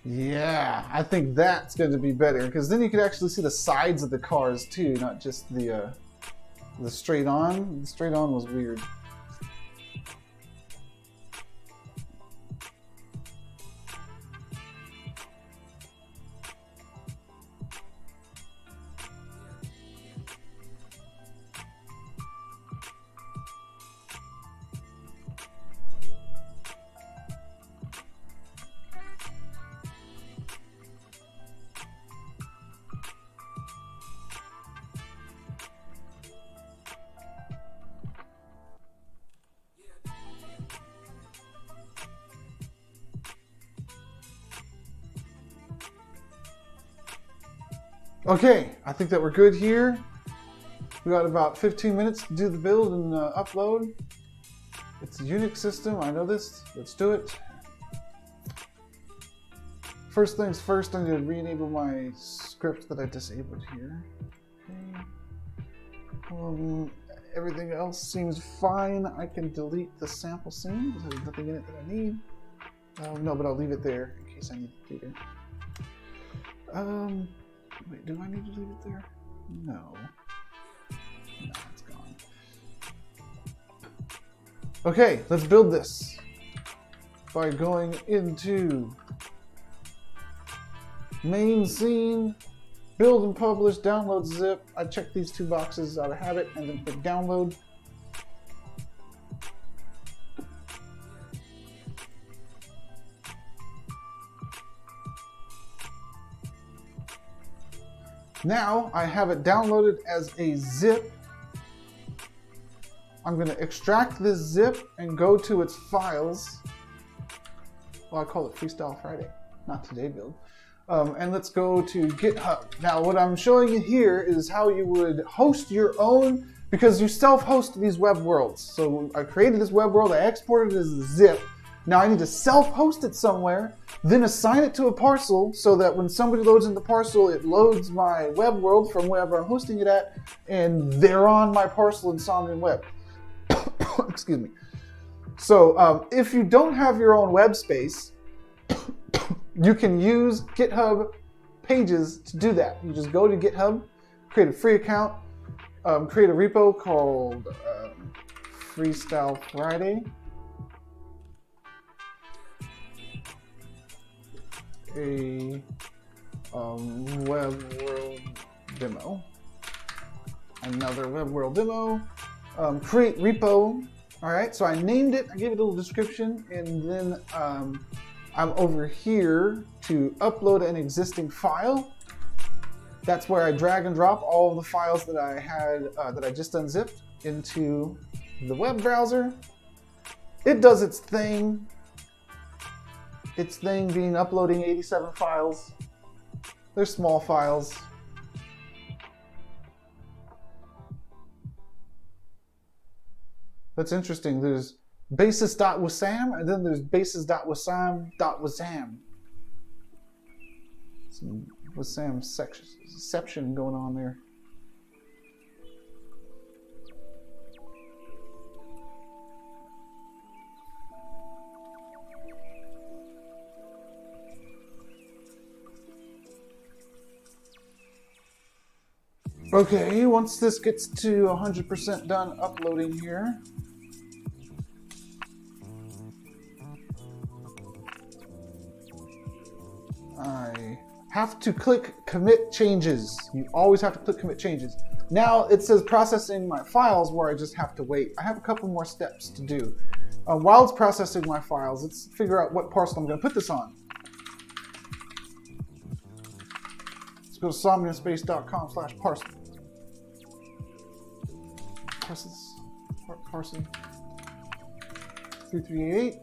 Yeah, I think that's going to be better because then you could actually see the sides of the cars too, not just the straight on. The straight on was weird. Okay, I think that we're good here. We got about 15 minutes to do the build and upload. It's a Unix system, I know this. Let's do it. First things first, I'm going to re-enable my script that I disabled here. Okay. Everything else seems fine. I can delete the sample scene because there's nothing in it that I need. No, but I'll leave it there in case I need it later. Wait, do I need to leave it there? No. No, it's gone. Okay, let's build this by going into main scene, build and publish, download zip. I check these two boxes out of habit and then click download. Now I have it downloaded as a zip. I'm going to extract this zip and go to its files. Well, I call it Freestyle Friday, not Today Build. And let's go to GitHub. Now what I'm showing you here is how you would host your own, because you self-host these web worlds. So I created this web world, I exported it as a zip. Now I need to self-host it somewhere, then assign it to a parcel so that when somebody loads in the parcel, it loads my web world from wherever I'm hosting it at, and they're on my parcel in Somnium Web. Excuse me. So if you don't have your own web space, you can use GitHub pages to do that. You just go to GitHub, create a free account, create a repo called Freestyle Friday. A web world demo. Another web world demo. Create repo. All right, so I named it, I gave it a little description, and then I'm over here to upload an existing file. That's where I drag and drop all of the files that I had, that I just unzipped into the web browser. It does its thing. Its thing being uploading 87 files. They're small files. That's interesting. There's basis.wasam and then there's basis.wasam.wasam. Some wasam section going on there. Okay, once this gets to 100% done uploading here, I have to click commit changes. You always have to click commit changes. Now it says processing my files where I just have to wait. I have a couple more steps to do. While it's processing my files, let's figure out what parcel I'm going to put this on. Let's go to somniumspace.com/parcel. Parcel 3388.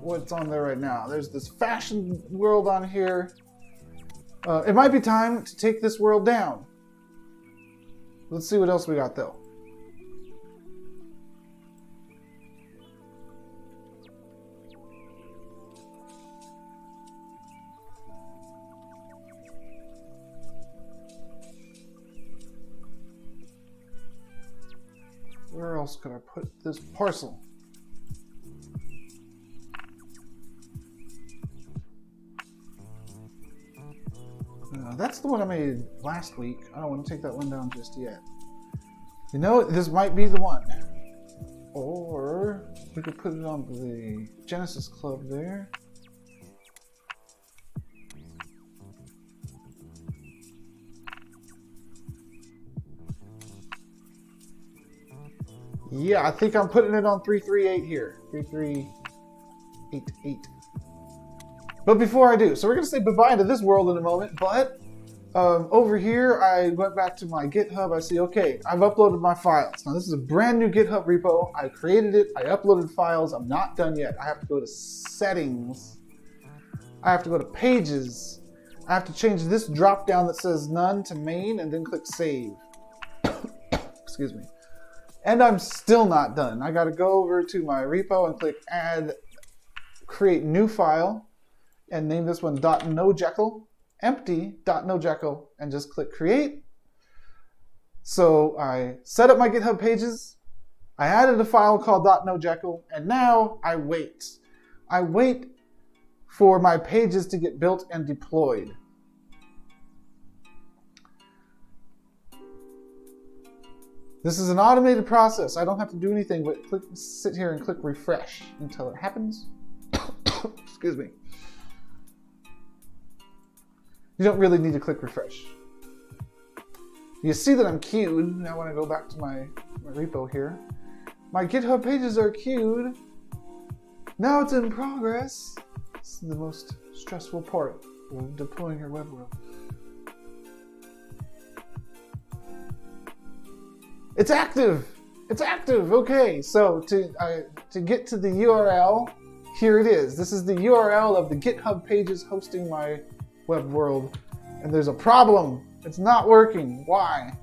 what's on there right now. There's this fashion world on here. It might be time to take this world down. Let's see what else we got though. Where else could I put this parcel? That's the one I made last week. I don't want to take that one down just yet. You know, this might be the one. Or we could put it on the Genesis Club there. Yeah, I think I'm putting it on 338 here. 3388. But before I do, so we're going to say bye-bye to this world in a moment, but over here, I went back to my GitHub. I see, okay, I've uploaded my files. Now, this is a brand new GitHub repo. I created it. I uploaded files. I'm not done yet. I have to go to settings. I have to go to pages. I have to change this drop down that says none to main and then click save. Excuse me. And I'm still not done. I got to go over to my repo and click add, create new file. And name this one .nojekyll, empty .nojekyll, and just click create. So I set up my GitHub pages, I added a file called .nojekyll, and now I wait. I wait for my pages to get built and deployed. This is an automated process. I don't have to do anything but sit here and click refresh until it happens. Excuse me. You don't really need to click refresh. You see that I'm queued. Now when I go back to my repo here, my GitHub pages are queued. Now it's in progress. This is the most stressful part of deploying your web world. It's active. It's active. Okay, so to get to the URL, here it is. This is the URL of the GitHub pages hosting my web world, and there's a problem. It's not working. Why?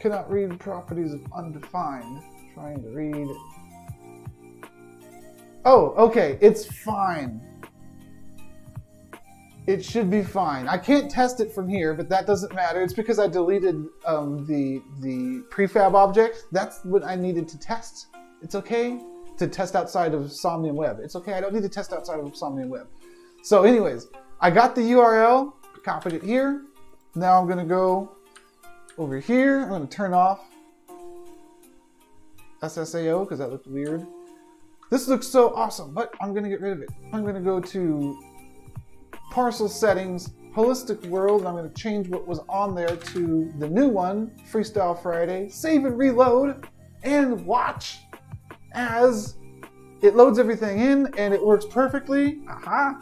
Cannot read properties of undefined. Trying to read. Oh, okay. It's fine. It should be fine. I can't test it from here, but that doesn't matter. It's because I deleted the prefab object. That's what I needed to test. It's okay to test outside of Somnium Web. It's okay. I don't need to test outside of Somnium Web. So anyways, I got the URL, copied it here. Now I'm going to go over here. I'm going to turn off SSAO because that looked weird. This looks so awesome, but I'm going to get rid of it. I'm going to go to parcel settings, holistic world, and I'm going to change what was on there to the new one, Freestyle Friday. Save and reload, and watch as it loads everything in and it works perfectly. Aha!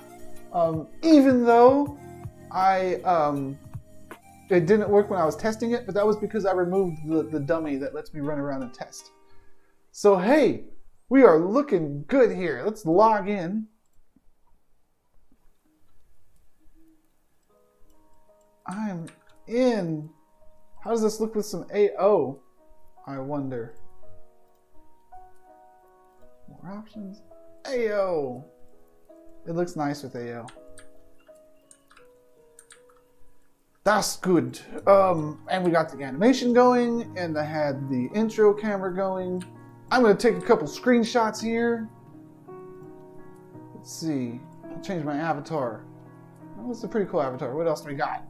Even though it didn't work when I was testing it, but that was because I removed the dummy that lets me run around and test. So hey, we are looking good here. Let's log in. I'm in. How does this look with some AO? I wonder. More options. AO. It looks nice with AO. That's good. And we got the animation going, and I had the intro camera going. I'm gonna take a couple screenshots here. Let's see. I'll change my avatar. Oh, that's a pretty cool avatar. What else do we got?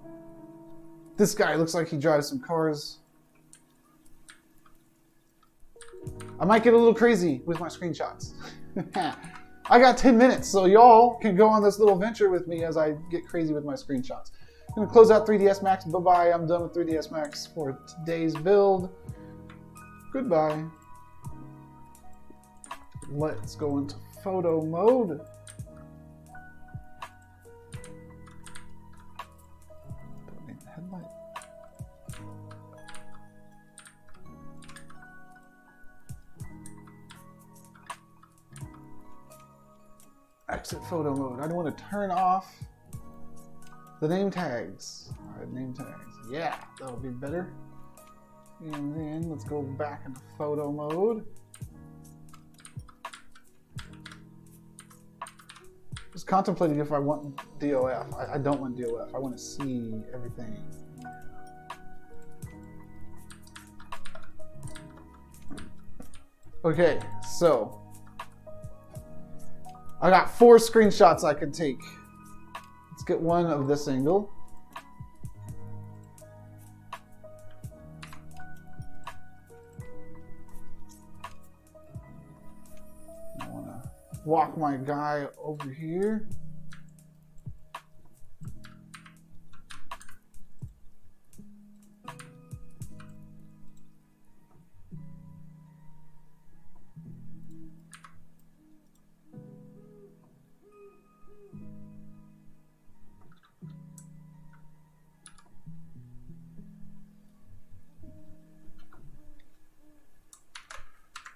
This guy looks like he drives some cars. I might get a little crazy with my screenshots. I got 10 minutes, so y'all can go on this little venture with me as I get crazy with my screenshots. I'm going to close out 3ds Max. Bye-bye. I'm done with 3ds Max for today's build. Goodbye. Let's go into photo mode. Don't need the headlight. Exit photo mode. I don't want to turn off the name tags. Alright, name tags. Yeah, that'll be better. And then let's go back into photo mode. Just contemplating if I want DOF. I don't want DOF. I want to see everything. Okay, so I got 4 screenshots I can take. Let's get one of this angle. I want to walk my guy over here.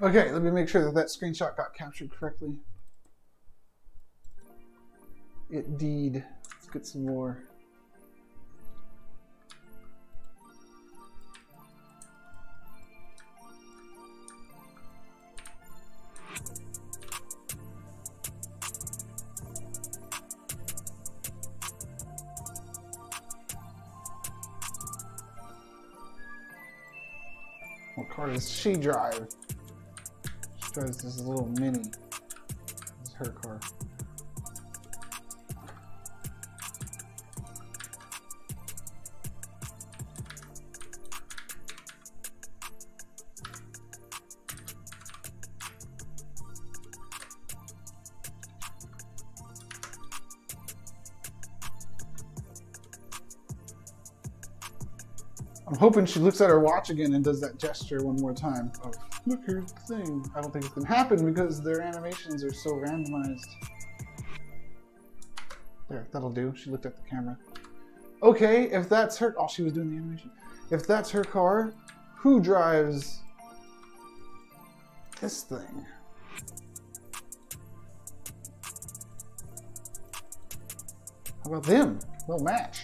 Okay, let me make sure that that screenshot got captured correctly. It did. Let's get some more. What car does she drive? She drives this little Mini. This is her car. I'm hoping she looks at her watch again and does that gesture one more time of, look, here's the thing. I don't think it's gonna happen because their animations are so randomized. There, that'll do. She looked at the camera. Okay, if that's her, oh, she was doing the animation. If that's her car, who drives this thing? How about them? They'll match.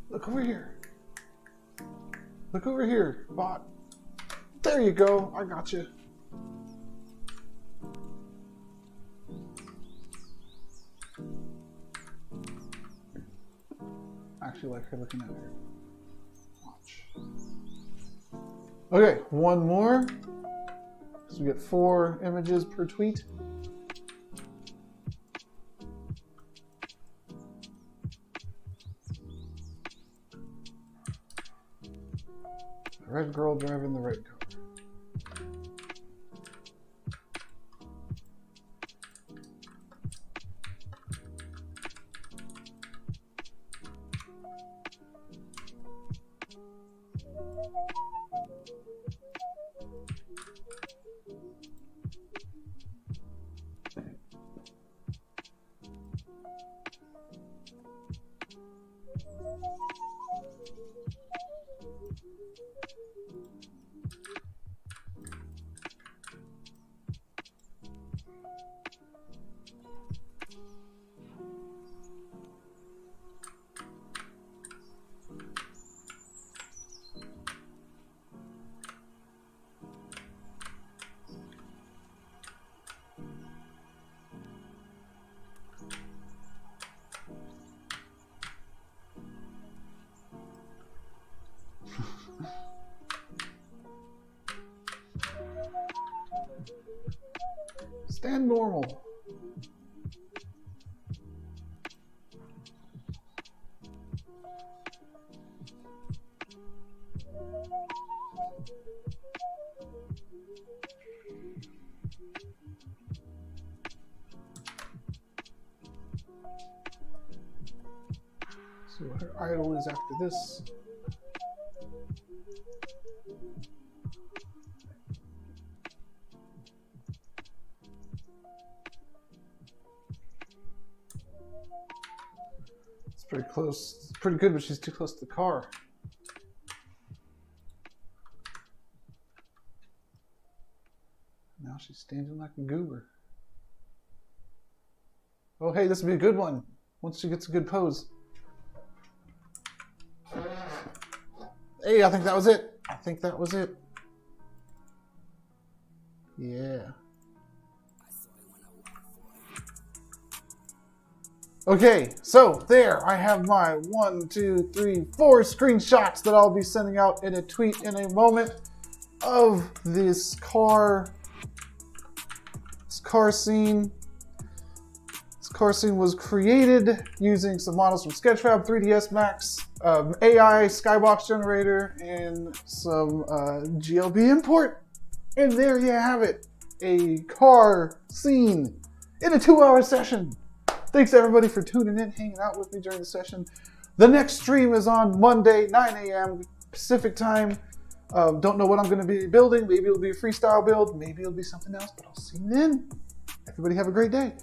Look over here. Look over here, bot. There you go. I got you. I actually like her looking at her. Watch. Okay, one more. So we get 4 images per tweet. Red girl driving the red car. Stand normal. See what her idle is after this. It's pretty close. It's pretty good, but she's too close to the car. Now she's standing like a goober. Oh, hey, this would be a good one once she gets a good pose. Hey, I think that was it. I think that was it. Yeah. Okay, so there I have my 1, 2, 3, 4 screenshots that I'll be sending out in a tweet in a moment of this car scene. This car scene was created using some models from Sketchfab, 3ds Max, AI skybox generator, and some GLB import. And there you have it, a car scene in a 2-hour session. Thanks everybody for tuning in, hanging out with me during the session. The next stream is on Monday, 9 a.m. Pacific time. Don't know what I'm going to be building. Maybe it'll be a freestyle build. Maybe it'll be something else, but I'll see you then. Everybody have a great day.